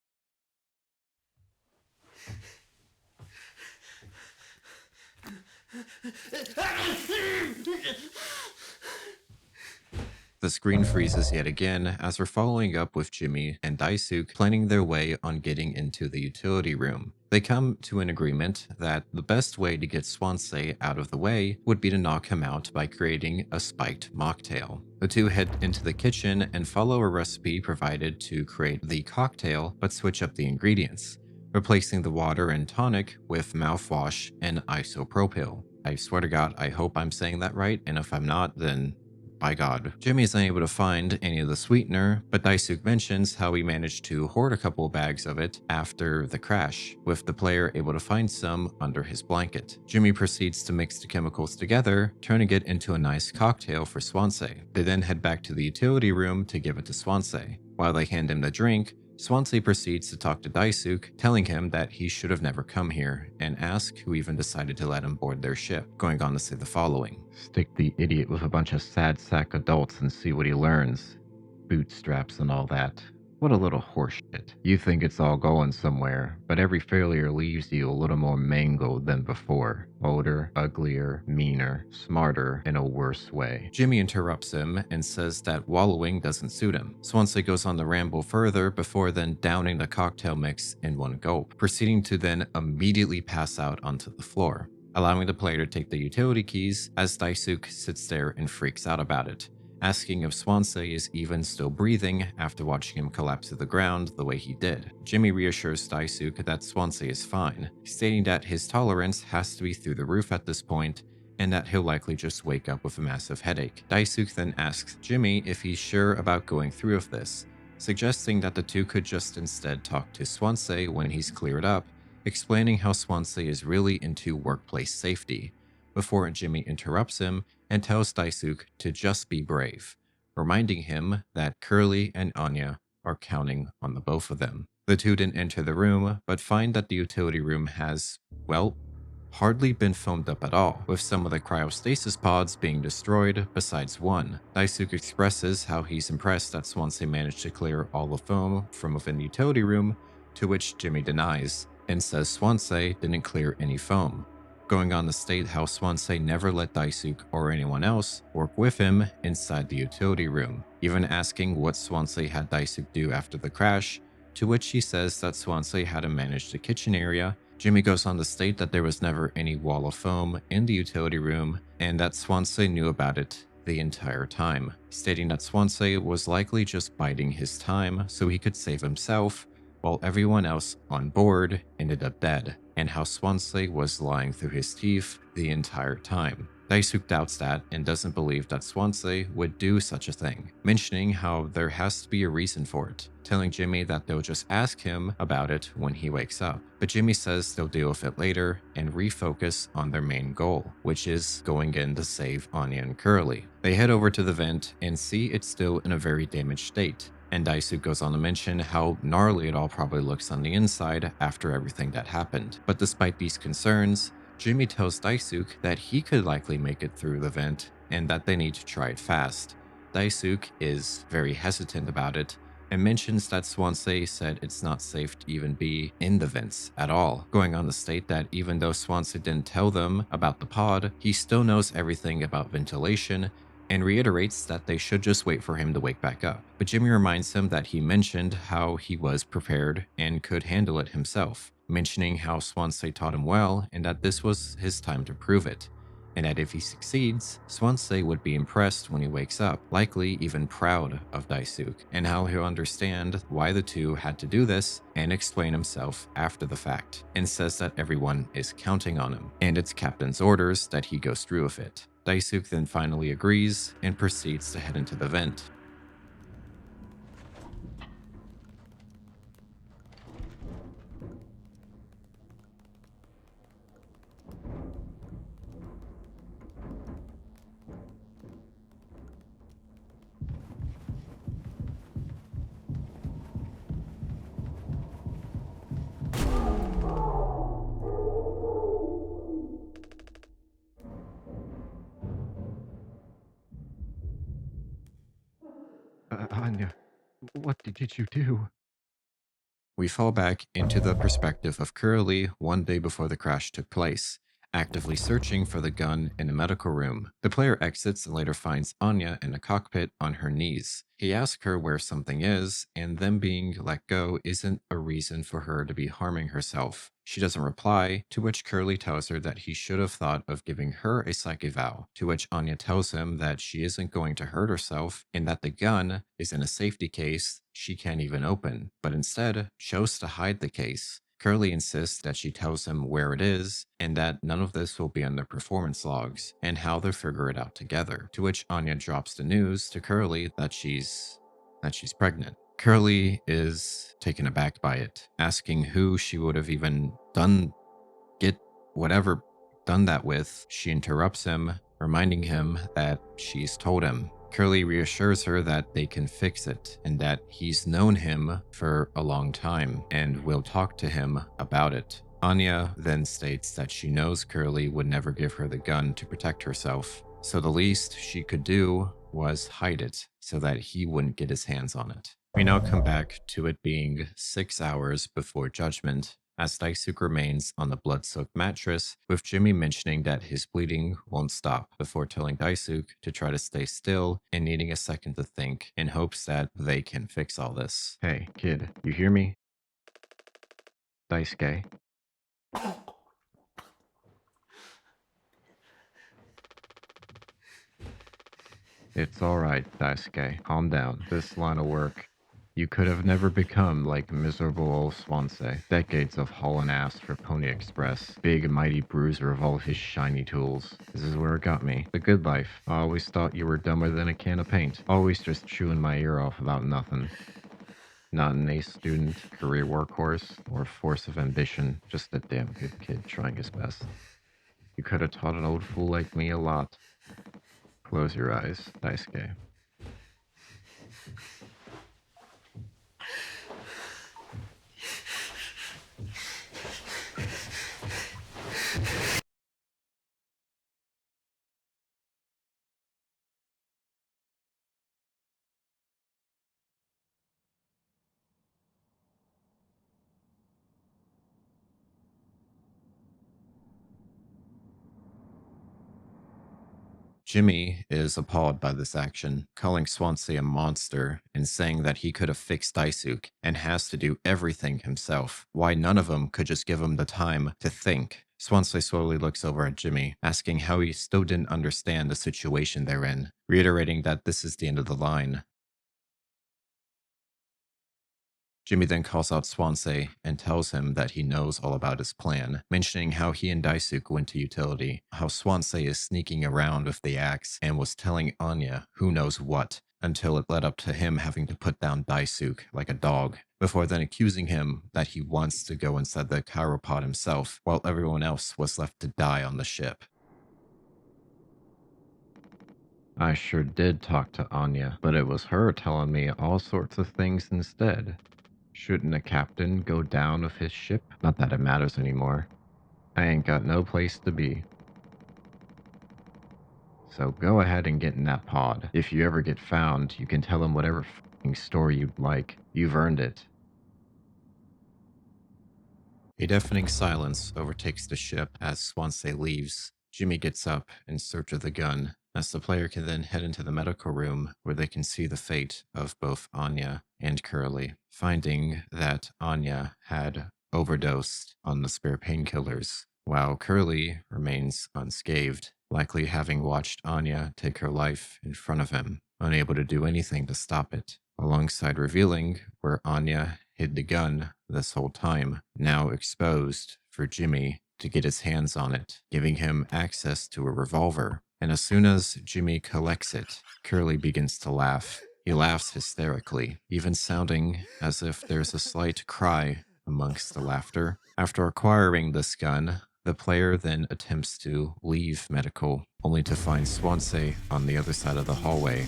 The screen freezes yet again as we're following up with Jimmy and Daisuke planning their way on getting into the utility room. They come to an agreement that the best way to get Swansea out of the way would be to knock him out by creating a spiked mocktail. The two head into the kitchen and follow a recipe provided to create the cocktail but switch up the ingredients, replacing the water and tonic with mouthwash and isopropyl. I swear to God, I hope I'm saying that right, and if I'm not, then by God. Jimmy is unable to find any of the sweetener, but Daisuke mentions how he managed to hoard a couple bags of it after the crash, with the player able to find some under his blanket. Jimmy proceeds to mix the chemicals together, turning it into a nice cocktail for Swansea. They then head back to the utility room to give it to Swansea. While they hand him the drink, Swansea proceeds to talk to Daisuke, telling him that he should have never come here, and ask who even decided to let him board their ship, going on to say the following. Stick the idiot with a bunch of sad sack adults and see what he learns. Bootstraps and all that. What a little horseshit. You think it's all going somewhere, but every failure leaves you a little more mangled than before. Older, uglier, meaner, smarter, in a worse way. Jimmy interrupts him and says that wallowing doesn't suit him. Swansea goes on to ramble further before then downing the cocktail mix in one gulp, proceeding to then immediately pass out onto the floor, allowing the player to take the utility keys as Daisuke sits there and freaks out about it, asking if Swansea is even still breathing after watching him collapse to the ground the way he did. Jimmy reassures Daisuke that Swansea is fine, stating that his tolerance has to be through the roof at this point and that he'll likely just wake up with a massive headache. Daisuke then asks Jimmy if he's sure about going through with this, suggesting that the two could just instead talk to Swansea when he's cleared up, explaining how Swansea is really into workplace safety, before Jimmy interrupts him and tells Daisuke to just be brave, reminding him that Curly and Anya are counting on the both of them. The two then enter the room, but find that the utility room has, well, hardly been foamed up at all, with some of the cryostasis pods being destroyed besides one. Daisuke expresses how he's impressed that Swansea managed to clear all the foam from within the utility room, to which Jimmy denies, and says Swansea didn't clear any foam, going on to state how Swansea never let Daisuke or anyone else work with him inside the utility room, even asking what Swansea had Daisuke do after the crash, to which he says that Swansea had to manage the kitchen area. Jimmy goes on to state that there was never any wall of foam in the utility room and that Swansea knew about it the entire time, stating that Swansea was likely just biding his time so he could save himself, while everyone else on board ended up dead, and how Swansea was lying through his teeth the entire time. Daisuke doubts that and doesn't believe that Swansea would do such a thing, mentioning how there has to be a reason for it, telling Jimmy that they'll just ask him about it when he wakes up. But Jimmy says they'll deal with it later and refocus on their main goal, which is going in to save Anya and Curly. They head over to the vent and see it's still in a very damaged state, and Daisuke goes on to mention how gnarly it all probably looks on the inside after everything that happened. But despite these concerns, Jimmy tells Daisuke that he could likely make it through the vent and that they need to try it fast. Daisuke is very hesitant about it and mentions that Swansea said it's not safe to even be in the vents at all, going on to state that even though Swansea didn't tell them about the pod, he still knows everything about ventilation and reiterates that they should just wait for him to wake back up. But Jimmy reminds him that he mentioned how he was prepared and could handle it himself, mentioning how Swansea taught him well and that this was his time to prove it, and that if he succeeds, Swansea would be impressed when he wakes up, likely even proud of Daisuke, and how he'll understand why the two had to do this and explain himself after the fact, and says that everyone is counting on him, and it's captain's orders that he goes through with it. Daisuke then finally agrees and proceeds to head into the vent. Anya, what did you do? We fall back into the perspective of Curly one day before the crash took place, actively searching for the gun in a medical room. The player exits and later finds Anya in the cockpit on her knees. He asks her where something is, and them being let go isn't a reason for her to be harming herself. She doesn't reply, to which Curly tells her that he should have thought of giving her a psych eval, to which Anya tells him that she isn't going to hurt herself and that the gun is in a safety case she can't even open, but instead chose to hide the case. Curly insists that she tells him where it is and that none of this will be on their performance logs and how they'll figure it out together, to which Anya drops the news to Curly that she's pregnant. Curly is taken aback by it, asking who she would have even done that with. She interrupts him, reminding him that she's told him. Curly reassures her that they can fix it and that he's known him for a long time and will talk to him about it. Anya then states that she knows Curly would never give her the gun to protect herself, so the least she could do was hide it so that he wouldn't get his hands on it. We now come back to it being 6 hours before judgment, as Daisuke remains on the blood-soaked mattress, with Jimmy mentioning that his bleeding won't stop, before telling Daisuke to try to stay still and needing a second to think in hopes that they can fix all this. Hey, kid, you hear me? Daisuke. It's alright, Daisuke. Calm down. This line of work, you could have never become like miserable old Swansea. Decades of hauling ass for Pony Express. Big mighty bruiser of all his shiny tools. This is where it got me. The good life. I always thought you were dumber than a can of paint. Always just chewing my ear off about nothing. Not an ace student, career workhorse, or a force of ambition. Just a damn good kid trying his best. You could have taught an old fool like me a lot. Close your eyes, Daisuke. Jimmy is appalled by this action, calling Swansea a monster and saying that he could have fixed Daisuke and has to do everything himself. Why none of them could just give him the time to think. Swansea slowly looks over at Jimmy, asking how he still didn't understand the situation they're in, reiterating that this is the end of the line. Jimmy then calls out Swansea and tells him that he knows all about his plan, mentioning how he and Daisuke went to utility, how Swansea is sneaking around with the axe and was telling Anya who knows what, until it led up to him having to put down Daisuke like a dog, before then accusing him that he wants to go inside the chiropod himself, while everyone else was left to die on the ship. I sure did talk to Anya, but it was her telling me all sorts of things instead. Shouldn't a captain go down with his ship? Not that it matters anymore. I ain't got no place to be. So go ahead and get in that pod. If you ever get found, you can tell them whatever f***ing story you'd like. You've earned it. A deafening silence overtakes the ship as Swansea leaves. Jimmy gets up in search of the gun, as the player can then head into the medical room where they can see the fate of both Anya and Curly, finding that Anya had overdosed on the spare painkillers, while Curly remains unscathed, likely having watched Anya take her life in front of him, unable to do anything to stop it, alongside revealing where Anya hid the gun this whole time, now exposed for Jimmy to get his hands on it, giving him access to a revolver. And as soon as Jimmy collects it, Curly begins to laugh. He laughs hysterically, even sounding as if there's a slight cry amongst the laughter. After acquiring this gun, the player then attempts to leave medical, only to find Swansea on the other side of the hallway.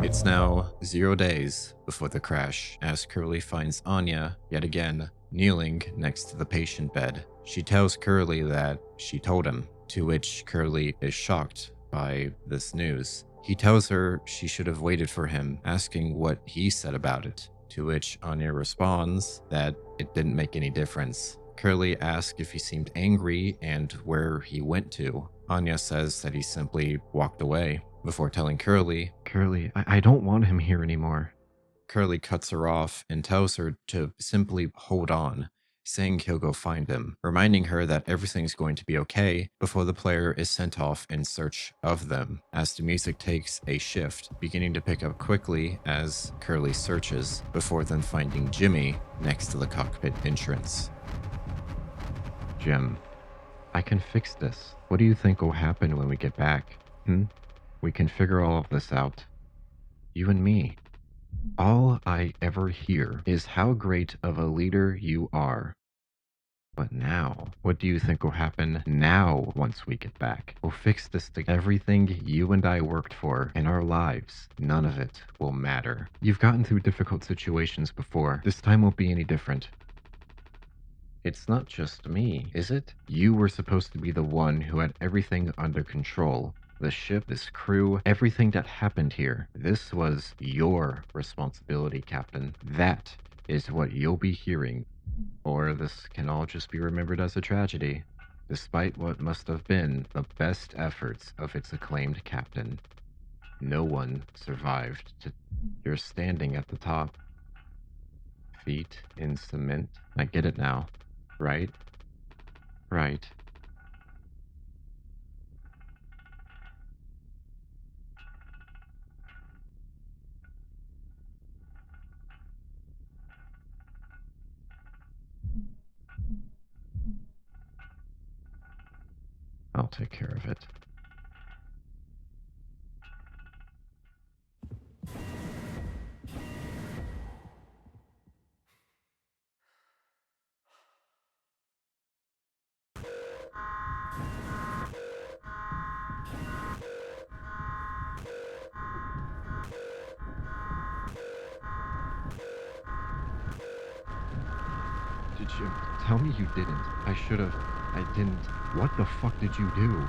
It's now 0 days before the crash, as Curly finds Anya, yet again, kneeling next to the patient bed. She tells Curly that she told him, to which Curly is shocked by this news. He tells her she should have waited for him, asking what he said about it, to which Anya responds that it didn't make any difference. Curly asks if he seemed angry and where he went to. Anya says that he simply walked away, before telling Curly, I don't want him here anymore. Curly cuts her off and tells her to simply hold on, saying he'll go find him, reminding her that everything's going to be okay before the player is sent off in search of them, as the music takes a shift, beginning to pick up quickly as Curly searches, before then finding Jimmy next to the cockpit entrance. Jim, I can fix this. What do you think will happen when we get back? We can figure all of this out. You and me. All I ever hear is how great of a leader you are. But now, what do you think will happen now once we get back? We'll fix this to everything you and I worked for in our lives. None of it will matter. You've gotten through difficult situations before. This time won't be any different. It's not just me, is it? You were supposed to be the one who had everything under control. The ship, this crew, everything that happened here. This was your responsibility, Captain. That is what you'll be hearing. Or this can all just be remembered as a tragedy, despite what must have been the best efforts of its acclaimed captain. No one survived. You're standing at the top. Feet in cement. I get it now. Right? Right. I'll take care of it. Did you tell me you didn't? I should have. I didn't. What the fuck did you do?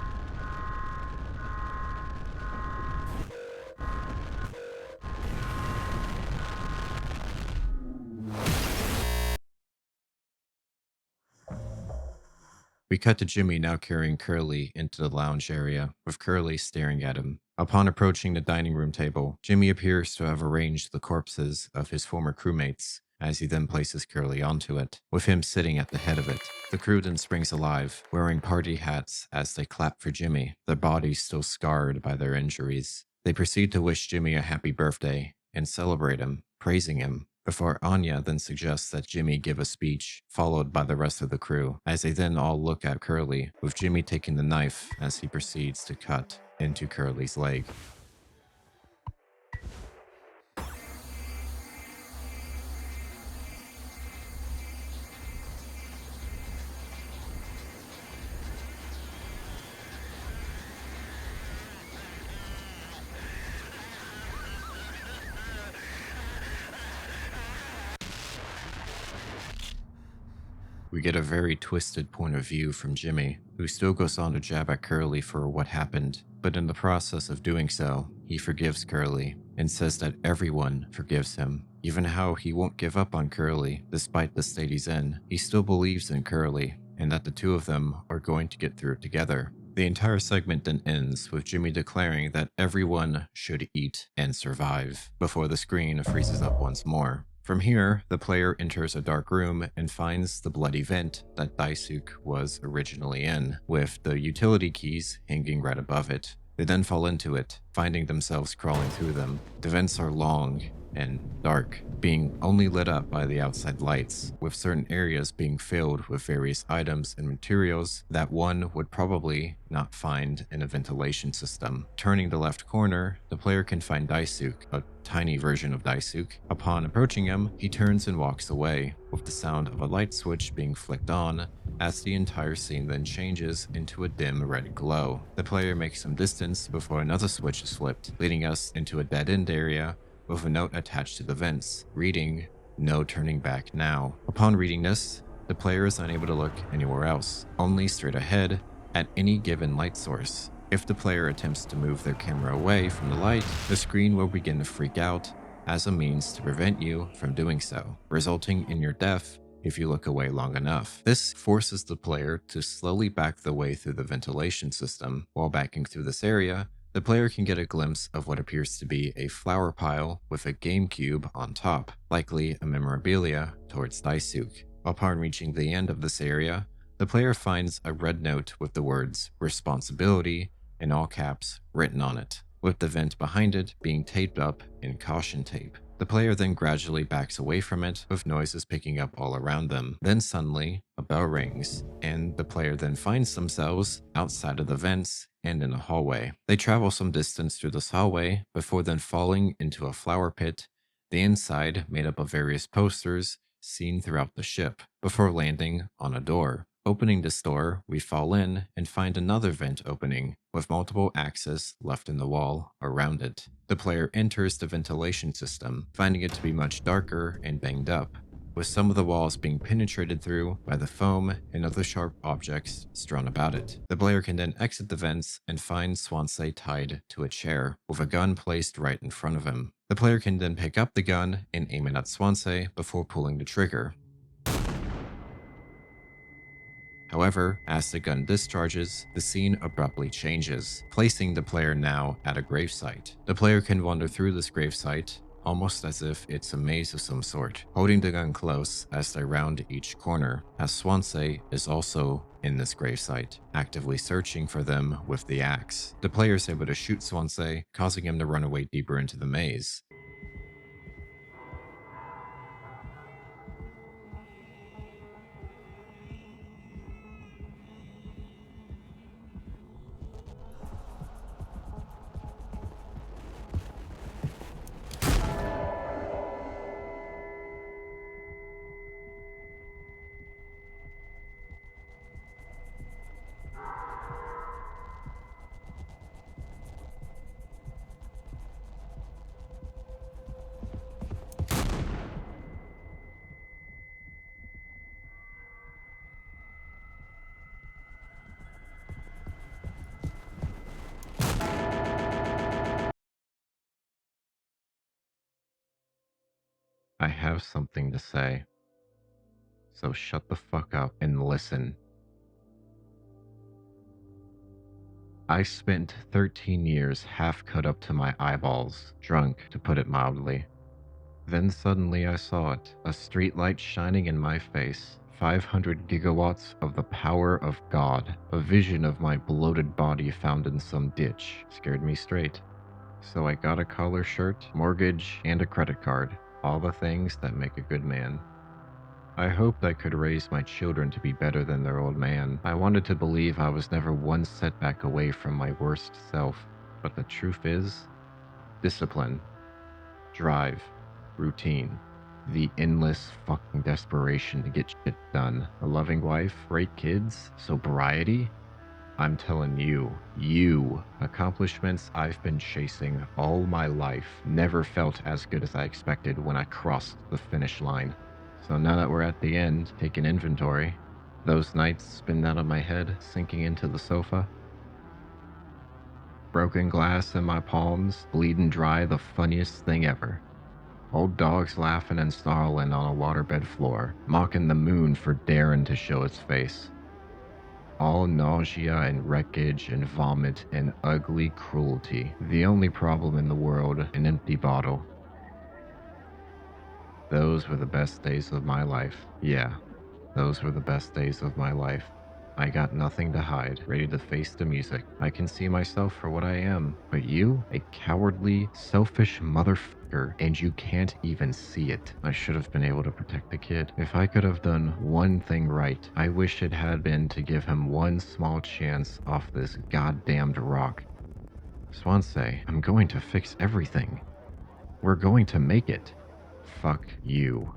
We cut to Jimmy now carrying Curly into the lounge area, with Curly staring at him. Upon approaching the dining room table, Jimmy appears to have arranged the corpses of his former crewmates, as he then places Curly onto it, with him sitting at the head of it. The crew then springs alive, wearing party hats as they clap for Jimmy, their bodies still scarred by their injuries. They proceed to wish Jimmy a happy birthday and celebrate him, praising him, before Anya then suggests that Jimmy give a speech, followed by the rest of the crew, as they then all look at Curly, with Jimmy taking the knife as he proceeds to cut into Curly's leg. We get a very twisted point of view from Jimmy, who still goes on to jab at Curly for what happened, but in the process of doing so, he forgives Curly and says that everyone forgives him. Even how he won't give up on Curly despite the state he's in, he still believes in Curly and that the two of them are going to get through it together. The entire segment then ends with Jimmy declaring that everyone should eat and survive, before the screen freezes up once more. From here, the player enters a dark room and finds the bloody vent that Daisuke was originally in, with the utility keys hanging right above it. They then fall into it, finding themselves crawling through them. The vents are long and dark, being only lit up by the outside lights, with certain areas being filled with various items and materials that one would probably not find in a ventilation system. Turning the left corner, the player can find Daisuke, a tiny version of Daisuke. Upon approaching him, he turns and walks away, with the sound of a light switch being flicked on, as the entire scene then changes into a dim red glow. The player makes some distance before another switch is flipped, leading us into a dead-end area with a note attached to the vents, reading, "No turning back now." Upon reading this, the player is unable to look anywhere else, only straight ahead at any given light source. If the player attempts to move their camera away from the light, the screen will begin to freak out as a means to prevent you from doing so, resulting in your death if you look away long enough. This forces the player to slowly back the way through the ventilation system. While backing through this area, the player can get a glimpse of what appears to be a flower pile with a GameCube on top, likely a memorabilia towards Daisuke. Upon reaching the end of this area, the player finds a red note with the words "Responsibility" in all caps written on it, with the vent behind it being taped up in caution tape. The player then gradually backs away from it, with noises picking up all around them. Then suddenly, a bell rings, and the player then finds themselves outside of the vents and in a hallway. They travel some distance through this hallway before then falling into a flower pit, the inside made up of various posters seen throughout the ship, before landing on a door. Opening this door, we fall in and find another vent opening, with multiple access left in the wall around it. The player enters the ventilation system, finding it to be much darker and banged up, with some of the walls being penetrated through by the foam and other sharp objects strewn about it. The player can then exit the vents and find Swansea tied to a chair, with a gun placed right in front of him. The player can then pick up the gun and aim it at Swansea before pulling the trigger. However, as the gun discharges, the scene abruptly changes, placing the player now at a gravesite. The player can wander through this gravesite, almost as if it's a maze of some sort, holding the gun close as they round each corner, as Swansea is also in this gravesite, actively searching for them with the axe. The player is able to shoot Swansea, causing him to run away deeper into the maze. I have something to say, so shut the fuck up and listen. I spent 13 years half cut up to my eyeballs, drunk to put it mildly. Then suddenly I saw it, a streetlight shining in my face, 500 gigawatts of the power of God. A vision of my bloated body found in some ditch scared me straight. So I got a collar shirt, mortgage, and a credit card. All the things that make a good man. I hoped I could raise my children to be better than their old man. I wanted to believe I was never one setback away from my worst self. But the truth is, discipline, drive, routine, the endless fucking desperation to get shit done. A loving wife, great kids, sobriety. I'm telling you, accomplishments I've been chasing all my life never felt as good as I expected when I crossed the finish line. So now that we're at the end, taking inventory, those nights spin out of my head, sinking into the sofa. Broken glass in my palms, bleeding dry, the funniest thing ever. Old dogs laughing and snarling on a waterbed floor, mocking the moon for daring to show its face. All nausea and wreckage and vomit and ugly cruelty. The only problem in the world, an empty bottle. Those were the best days of my life. Yeah, those were the best days of my life. I got nothing to hide, ready to face the music. I can see myself for what I am. But you, a cowardly, selfish motherfucker, and you can't even see it. I should have been able to protect the kid. If I could have done one thing right, I wish it had been to give him one small chance off this goddamned rock. Swansea, I'm going to fix everything. We're going to make it. Fuck you.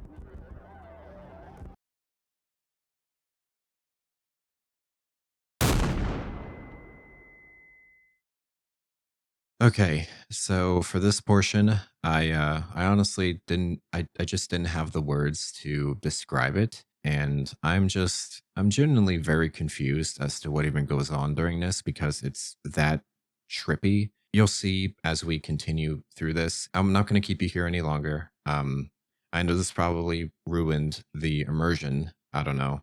Okay, so for this portion, I honestly didn't I just didn't have the words to describe it. And I'm genuinely very confused as to what even goes on during this because it's that trippy. You'll see as we continue through this. I'm not gonna keep you here any longer. I know this probably ruined the immersion. I don't know.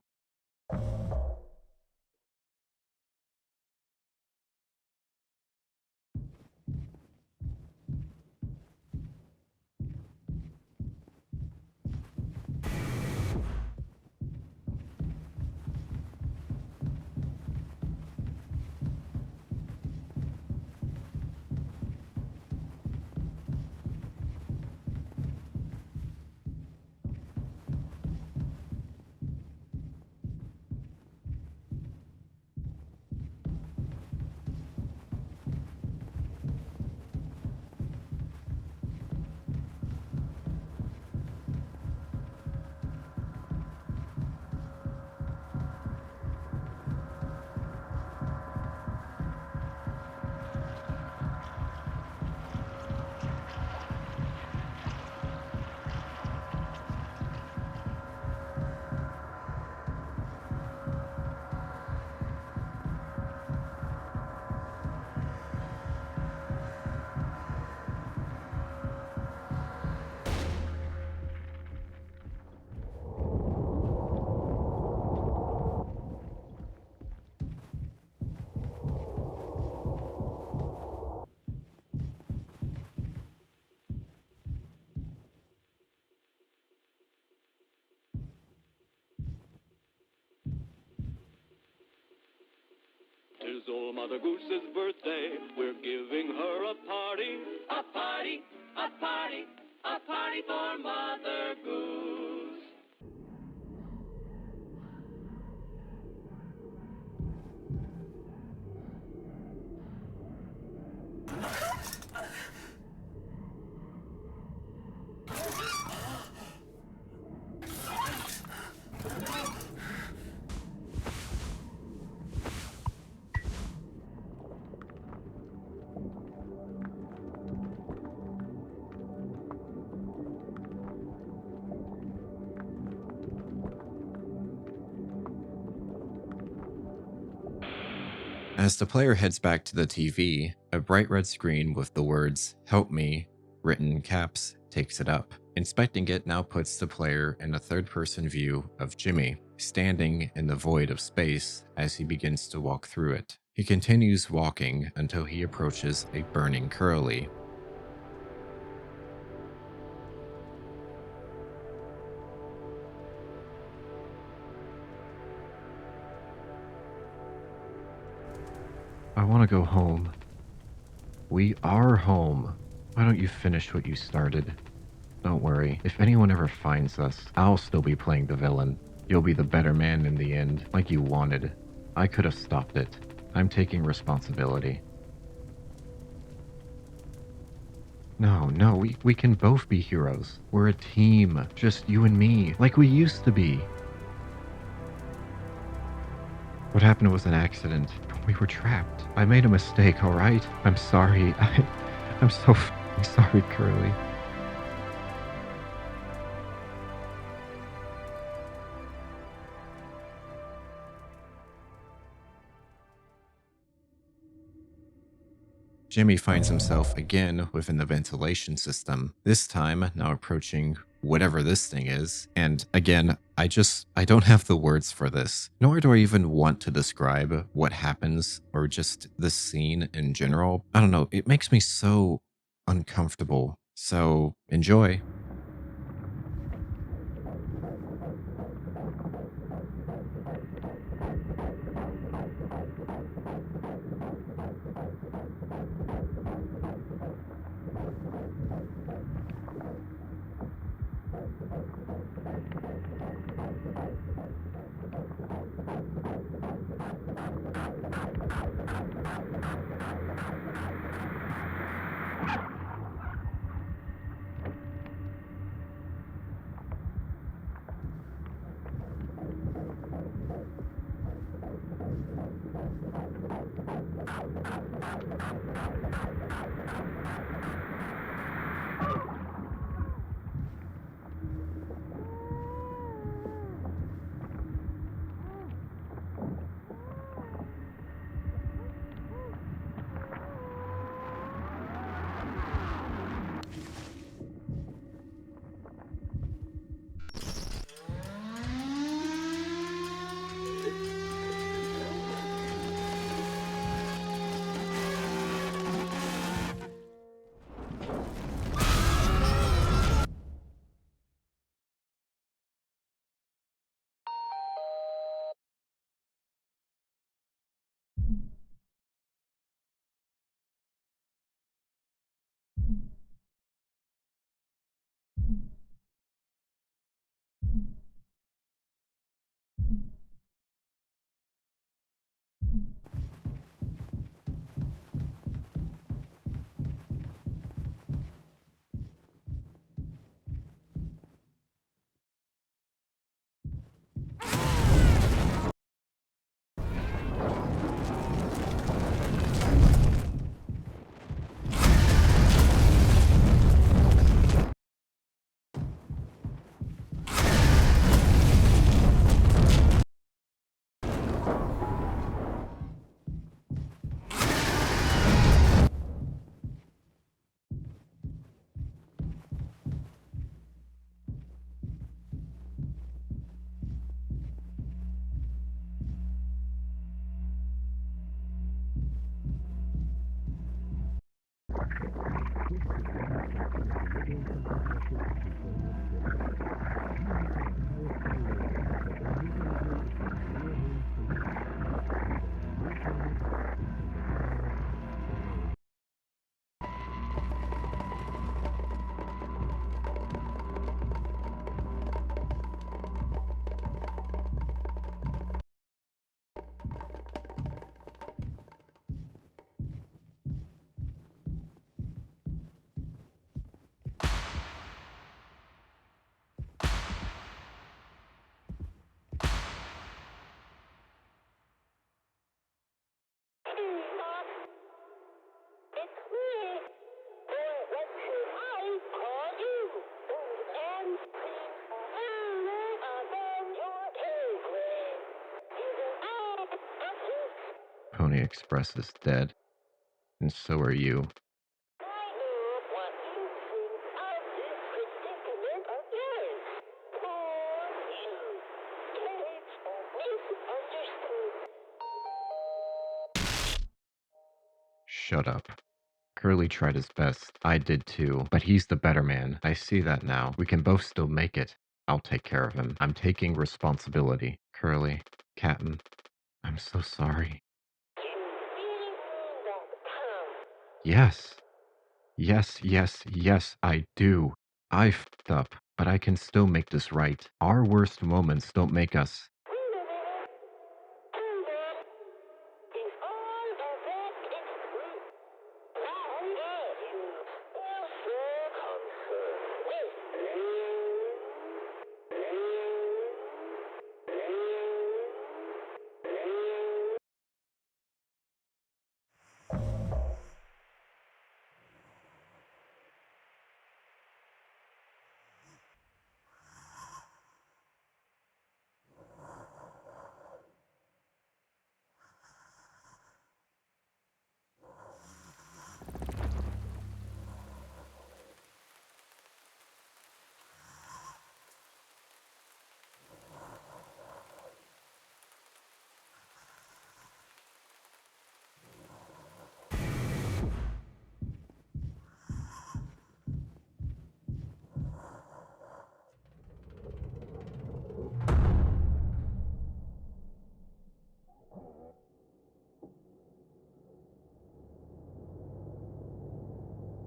Tis old Mother Goose's birthday. We're giving her a party. A party, a party, a party for Mother Goose. As the player heads back to the TV, a bright red screen with the words, "Help me," written in caps, takes it up. Inspecting it now puts the player in a third-person view of Jimmy, standing in the void of space as he begins to walk through it. He continues walking until he approaches a burning Curly. I want to go home. We are home. Why don't you finish what you started? Don't worry, if anyone ever finds us, I'll still be playing the villain. You'll be the better man in the end, like you wanted. I could have stopped it. I'm taking responsibility. No, we can both be heroes. We're a team, just you and me, like we used to be. What happened was an accident. We were trapped. I made a mistake, alright? I'm sorry. I'm so f***ing sorry, Curly. Jimmy finds himself again within the ventilation system, this time now approaching whatever this thing is. And again, I don't have the words for this, nor do I even want to describe what happens or just the scene in general. I don't know, it makes me so uncomfortable. So enjoy. Pony Express is dead, and so are you. Shut up. Curly tried his best. I did too. But he's the better man. I see that now. We can both still make it. I'll take care of him. I'm taking responsibility. Curly, Captain, I'm so sorry. Yes. Yes, I do. I f***ed up, but I can still make this right. Our worst moments don't make us.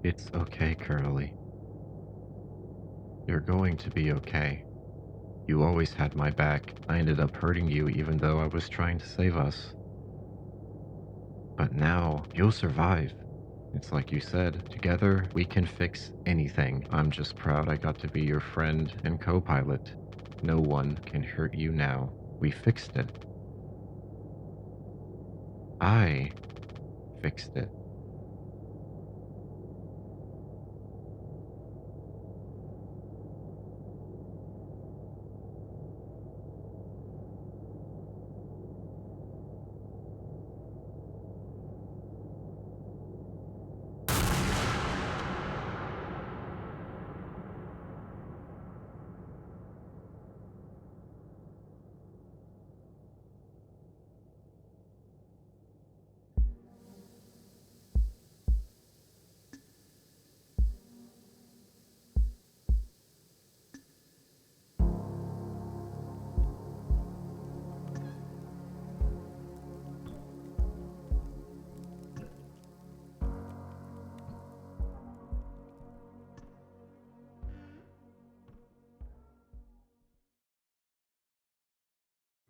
It's okay, Curly. You're going to be okay. You always had my back. I ended up hurting you even though I was trying to save us. But now, you'll survive. It's like you said, together we can fix anything. I'm just proud I got to be your friend and co-pilot. No one can hurt you now. We fixed it. I fixed it.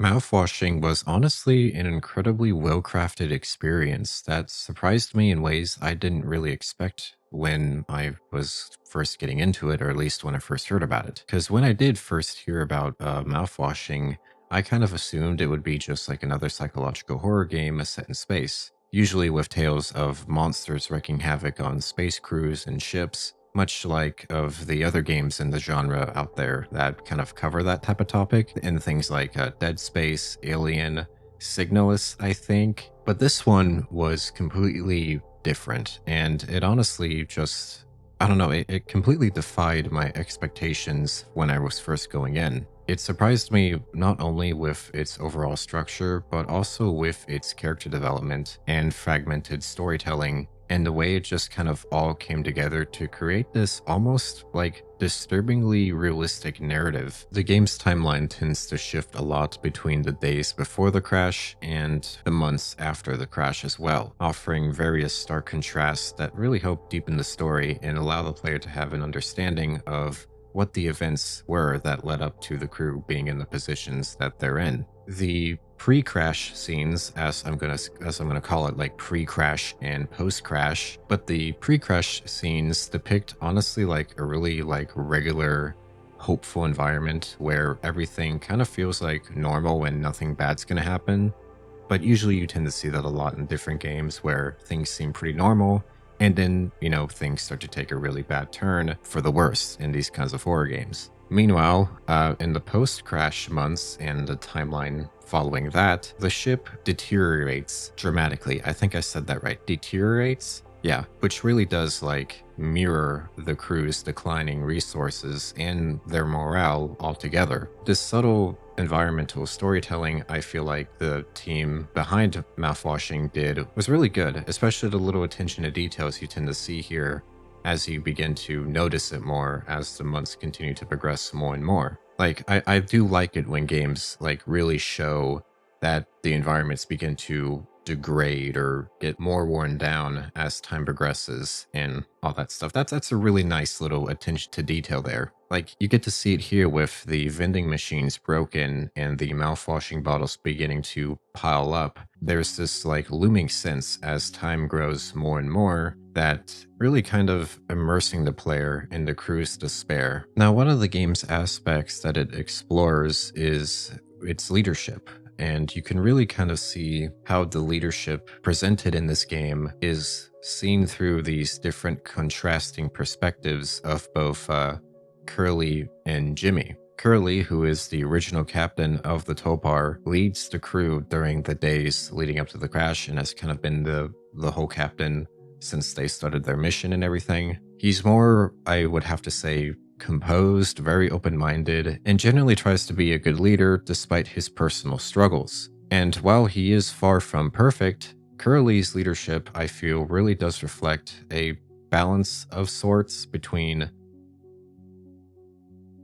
Mouthwashing was honestly an incredibly well-crafted experience that surprised me in ways I didn't really expect when I was first getting into it, or at least when I first heard about it. Because when I did first hear about mouthwashing, I kind of assumed it would be just like another psychological horror game set in space, usually with tales of monsters wreaking havoc on space crews and ships, much like of the other games in the genre out there that kind of cover that type of topic, in things like Dead Space, Alien, Signalis, I think. But this one was completely different, and it honestly just, I don't know, it completely defied my expectations when I was first going in. It surprised me not only with its overall structure, but also with its character development and fragmented storytelling, and the way it just kind of all came together to create this almost like disturbingly realistic narrative. The game's timeline tends to shift a lot between the days before the crash and the months after the crash as well, offering various stark contrasts that really help deepen the story and allow the player to have an understanding of what the events were that led up to the crew being in the positions that they're in. The pre-crash scenes, as I'm gonna call it, like pre-crash and post-crash, but the pre-crash scenes depict honestly like a really like regular, hopeful environment where everything kind of feels like normal and nothing bad's gonna happen. But usually you tend to see that a lot in different games where things seem pretty normal, and then, things start to take a really bad turn for the worse in these kinds of horror games. Meanwhile, in the post-crash months and the timeline following that, the ship deteriorates dramatically. I think I said that right. Deteriorates? Yeah, which really does like mirror the crew's declining resources and their morale altogether. This subtle environmental storytelling I feel like the team behind Mouthwashing did was really good, especially the little attention to details you tend to see here as you begin to notice it more as the months continue to progress more and more. Like, I do like it when games like really show that the environments begin to degrade or get more worn down as time progresses and all that stuff. That's a really nice little attention to detail there. Like, you get to see it here with the vending machines broken and the mouthwashing bottles beginning to pile up. There's this like looming sense as time grows more and more that really kind of immersing the player in the crew's despair. Now, one of the game's aspects that it explores is its leadership. And you can really kind of see how the leadership presented in this game is seen through these different contrasting perspectives of both Curly and Jimmy. Curly, who is the original captain of the Topar, leads the crew during the days leading up to the crash and has kind of been the whole captain since they started their mission and everything. He's more, I would have to say, composed, very open-minded, and generally tries to be a good leader despite his personal struggles. And while he is far from perfect, Curly's leadership, I feel, really does reflect a balance of sorts between,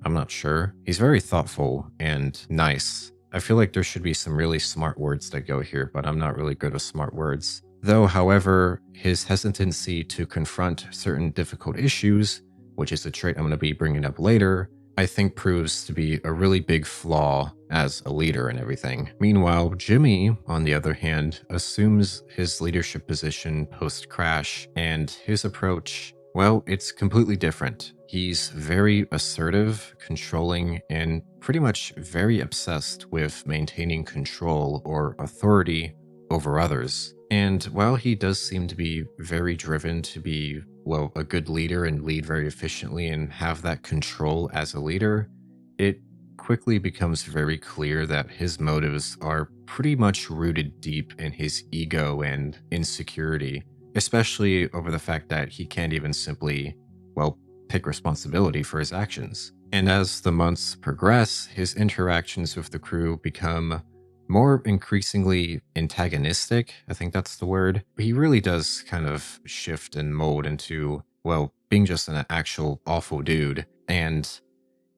I'm not sure. He's very thoughtful and nice. I feel like there should be some really smart words that go here, but I'm not really good with smart words. Though, however, his hesitancy to confront certain difficult issues, which is a trait I'm going to be bringing up later, I think proves to be a really big flaw as a leader and everything. Meanwhile, Jimmy, on the other hand, assumes his leadership position post-crash, and his approach, well, it's completely different. He's very assertive, controlling, and pretty much very obsessed with maintaining control or authority over others. And while he does seem to be very driven to be, well, a good leader and lead very efficiently and have that control as a leader, it quickly becomes very clear that his motives are pretty much rooted deep in his ego and insecurity, especially over the fact that he can't even simply, well, take responsibility for his actions. And as the months progress, his interactions with the crew become more increasingly antagonistic. I think that's the word. He really does kind of shift and mold into, well, being just an actual awful dude. And,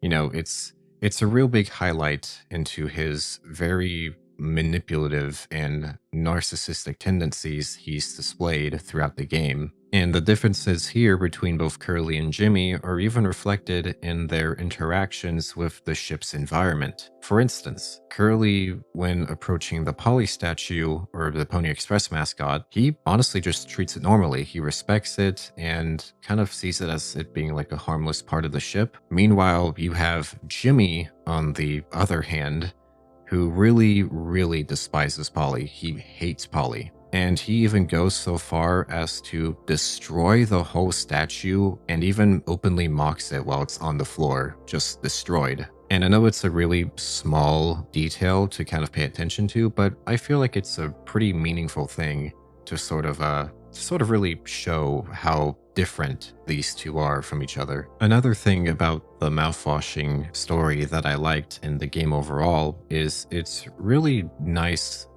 it's a real big highlight into his very manipulative and narcissistic tendencies he's displayed throughout the game. And the differences here between both Curly and Jimmy are even reflected in their interactions with the ship's environment. For instance, Curly, when approaching the Polly statue, or the Pony Express mascot, he honestly just treats it normally. He respects it and kind of sees it as it being like a harmless part of the ship. Meanwhile, you have Jimmy, on the other hand, who really, really despises Polly. He hates Polly. And he even goes so far as to destroy the whole statue and even openly mocks it while it's on the floor, just destroyed. And I know it's a really small detail to kind of pay attention to, but I feel like it's a pretty meaningful thing to sort of really show how different these two are from each other. Another thing about the mouthwashing story that I liked in the game overall is it's really nice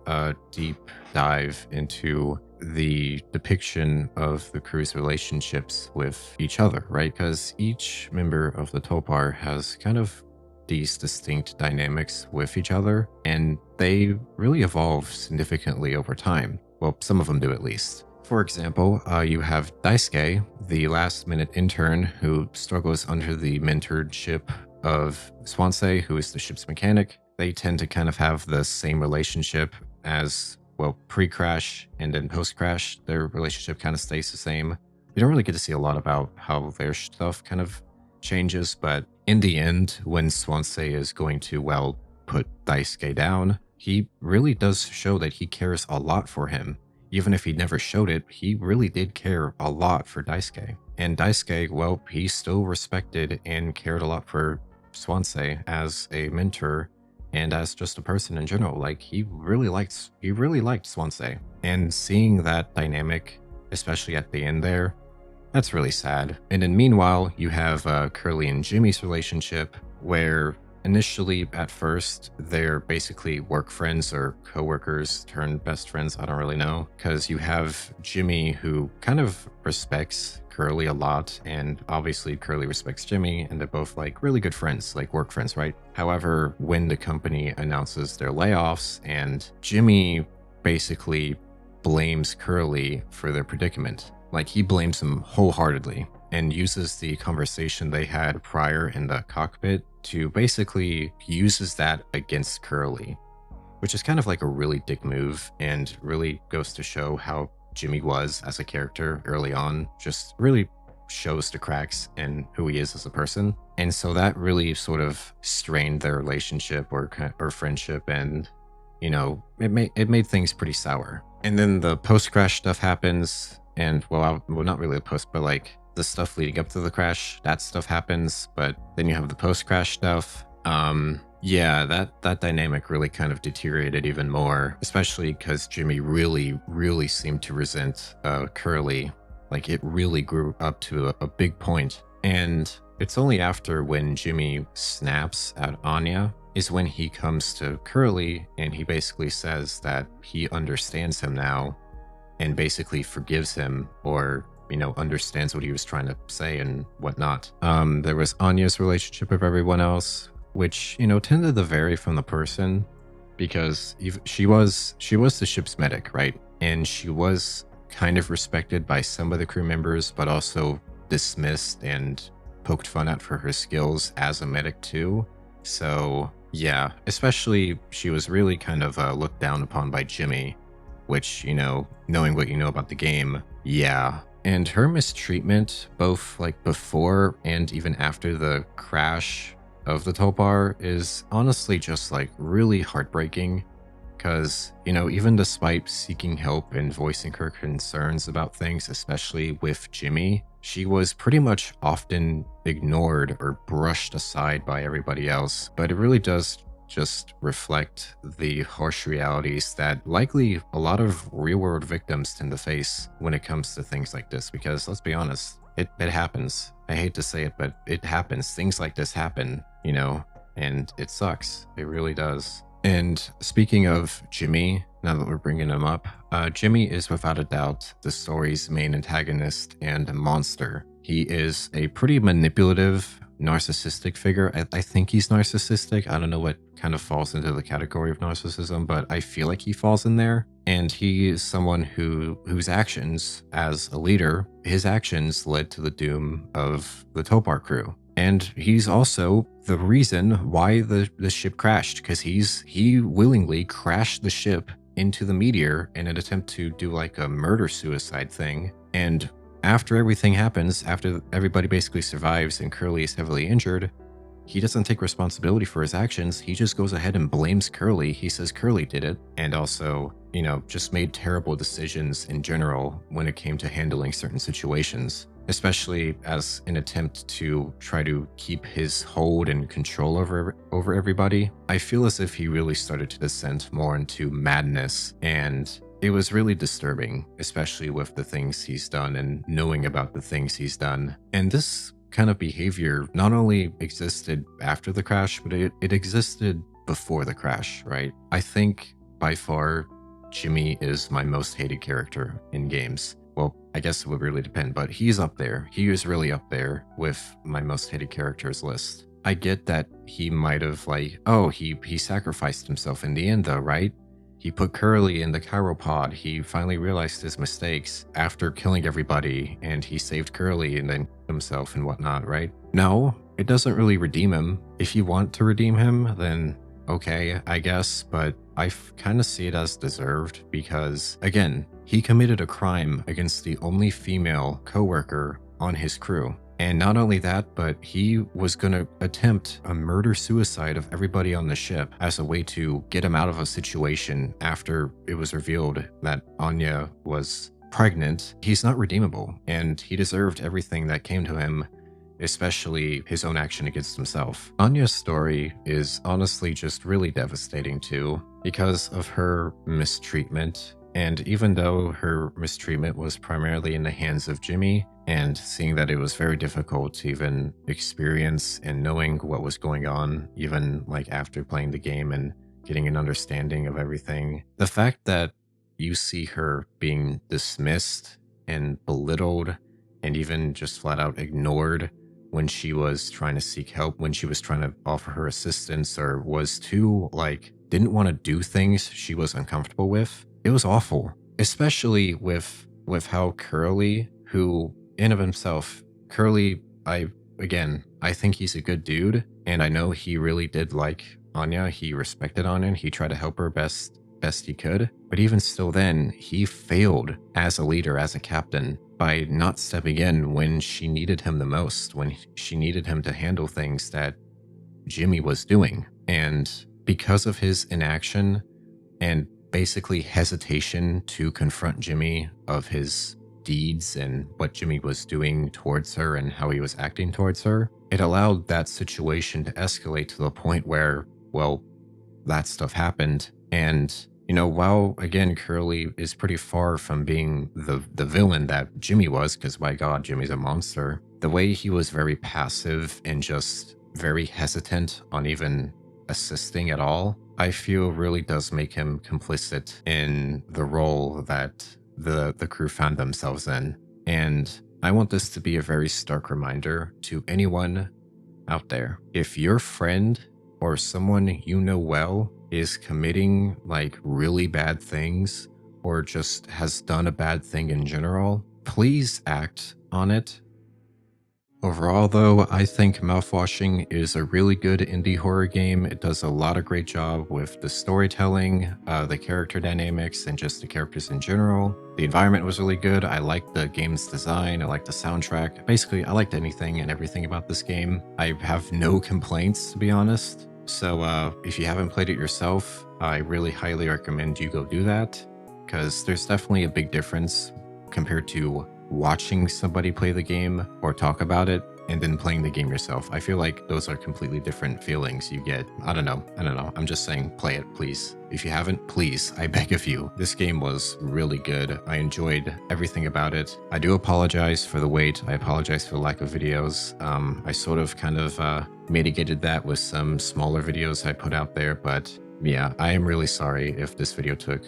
deep dive into the depiction of the crew's relationships with each other, right? Because each member of the Topar has kind of these distinct dynamics with each other, and they really evolve significantly over time. Well, some of them do at least. For example, you have Daisuke, the last-minute intern who struggles under the mentorship of Swansea, who is the ship's mechanic. They tend to kind of have the same relationship as, well, pre-crash and then post-crash. Their relationship kind of stays the same. You don't really get to see a lot about how their stuff kind of changes, but in the end, when Swansea is going to, well, put Daisuke down, he really does show that he cares a lot for him. Even if he never showed it, he really did care a lot for Daisuke. And Daisuke, well, he still respected and cared a lot for Swansea as a mentor and as just a person in general. Like, he really liked Swansea. And seeing that dynamic, especially at the end there, that's really sad. And then meanwhile, you have Curly and Jimmy's relationship, where initially, at first, they're basically work friends or co-workers turned best friends. I don't really know. Because you have Jimmy, who kind of respects Curly a lot, and obviously Curly respects Jimmy, and they're both like really good friends, like work friends, right? However, when the company announces their layoffs, and Jimmy basically blames Curly for their predicament. Like, he blames him wholeheartedly and uses the conversation they had prior in the cockpit to basically uses that against Curly, which is kind of like a really dick move and really goes to show how Jimmy was as a character early on, just really shows the cracks in who he is as a person. And so that really sort of strained their relationship or friendship, and, you know, it made things pretty sour. And then the post-crash stuff happens, and well, not really the post, but like the stuff leading up to the crash, that stuff happens. But then you have the post-crash stuff. Yeah, that dynamic really kind of deteriorated even more, especially because Jimmy really seemed to resent Curly. Like, it really grew up to a big point. And it's only after when Jimmy snaps at Anya is when he comes to Curly and he basically says that he understands him now and basically forgives him, or, you know, understands what he was trying to say and whatnot. There was Anya's relationship with everyone else, which, you know, tended to vary from the person, because she was the ship's medic, right? And she was kind of respected by some of the crew members, but also dismissed and poked fun at for her skills as a medic too. So yeah, especially she was really kind of looked down upon by Jimmy, which, you know, knowing what you know about the game, yeah. And her mistreatment, both like before and even after the crash of the Topar, is honestly just like really heartbreaking. Because, you know, even despite seeking help and voicing her concerns about things, especially with Jimmy, she was pretty much often ignored or brushed aside by everybody else. But it really does just reflect the harsh realities that likely a lot of real-world victims tend to face when it comes to things like this. Because let's be honest, it happens. I hate to say it, but it happens. Things like this happen, you know, and it sucks. It really does. And speaking of Jimmy, now that we're bringing him up, Jimmy is without a doubt the story's main antagonist and monster. He is a pretty manipulative, narcissistic figure. I think he's narcissistic. I don't know what kind of falls into the category of narcissism, but I feel like he falls in there. And he is someone whose actions as a leader, his actions led to the doom of the Topar crew. And he's also the reason why the ship crashed, because he willingly crashed the ship into the meteor in an attempt to do like a murder-suicide thing. And after everything happens, after everybody basically survives and Curly is heavily injured, he doesn't take responsibility for his actions. He just goes ahead and blames Curly. He says Curly did it, and also, you know, just made terrible decisions in general when it came to handling certain situations, especially as an attempt to try to keep his hold and control over everybody. I feel as if he really started to descend more into madness and, it was really disturbing, especially with the things he's done and knowing about the things he's done. And this kind of behavior not only existed after the crash, but it existed before the crash, right? I think by far, Jimmy is my most hated character in games. Well, I guess it would really depend, but he's up there. He is really up there with my most hated characters list. I get that he might have he sacrificed himself in the end though, right? He put Curly in the chiropod. He finally realized his mistakes after killing everybody, and he saved Curly and then himself and whatnot, right? No, it doesn't really redeem him. If you want to redeem him, then okay, I guess, but I kind of see it as deserved because, again, he committed a crime against the only female coworker on his crew. And not only that, but he was going to attempt a murder-suicide of everybody on the ship as a way to get him out of a situation after it was revealed that Anya was pregnant. He's not redeemable, and he deserved everything that came to him, especially his own action against himself. Anya's story is honestly just really devastating too, because of her mistreatment. And even though her mistreatment was primarily in the hands of Jimmy, and seeing that it was very difficult to even experience and knowing what was going on, even like after playing the game and getting an understanding of everything, the fact that you see her being dismissed and belittled and even just flat out ignored when she was trying to seek help, when she was trying to offer her assistance, or was too, didn't want to do things she was uncomfortable with. It was awful, especially with how Curly, who in of himself, Curly, I think he's a good dude, and I know he really did like Anya. He respected Anya, and he tried to help her best he could. But even still then, he failed as a leader, as a captain, by not stepping in when she needed him the most, when she needed him to handle things that Jimmy was doing. And because of his inaction and basically hesitation to confront Jimmy of his deeds and what Jimmy was doing towards her and how he was acting towards her, it allowed that situation to escalate to the point where, well, that stuff happened. And while, again, Curly is pretty far from being the villain that Jimmy was, because by God, Jimmy's a monster, the way he was very passive and just very hesitant on even assisting at all, I feel really does make him complicit in the role that the crew found themselves in. And I want this to be a very stark reminder to anyone out there. If your friend or someone you know well is committing really bad things or just has done a bad thing in general, please act on it. Overall though, I think Mouthwashing is a really good indie horror game. It does a lot of great job with the storytelling, the character dynamics, and just the characters in general. The environment was really good. I liked the game's design. I liked the soundtrack. Basically, I liked anything and everything about this game. I have no complaints, to be honest. So if you haven't played it yourself, I really highly recommend you go do that, because there's definitely a big difference compared to watching somebody play the game or talk about it and then playing the game yourself. I feel like those are completely different feelings you get. I don't know. I'm just saying, play it, please. If you haven't, please, I beg of you. This game was really good. I enjoyed everything about it. I do apologize for the wait. I apologize for the lack of videos. I sort of mitigated that with some smaller videos I put out there, but yeah, I am really sorry if this video took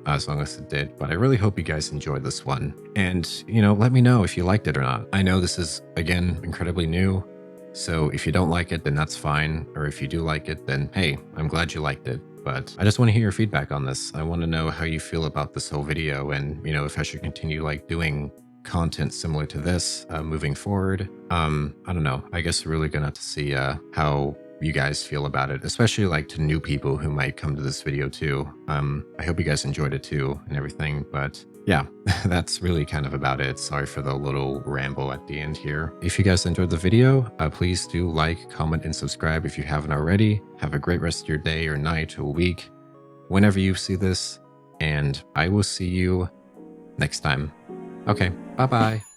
as long as it did, but I really hope you guys enjoyed this one. And, let me know if you liked it or not. I know this is, again, incredibly new, so if you don't like it, then that's fine. Or if you do like it, then hey, I'm glad you liked it. But I just want to hear your feedback on this. I want to know how you feel about this whole video, and, if I should continue doing content similar to this moving forward. I don't know. I guess we're really gonna have to see how you guys feel about it, especially to new people who might come to this video too. I hope you guys enjoyed it too and everything, but yeah, that's really kind of about it. Sorry for the little ramble at the end here. If you guys enjoyed the video, please do like, comment, and subscribe if you haven't already. Have a great rest of your day or night or week, whenever you see this, and I will see you next time. Okay, bye-bye.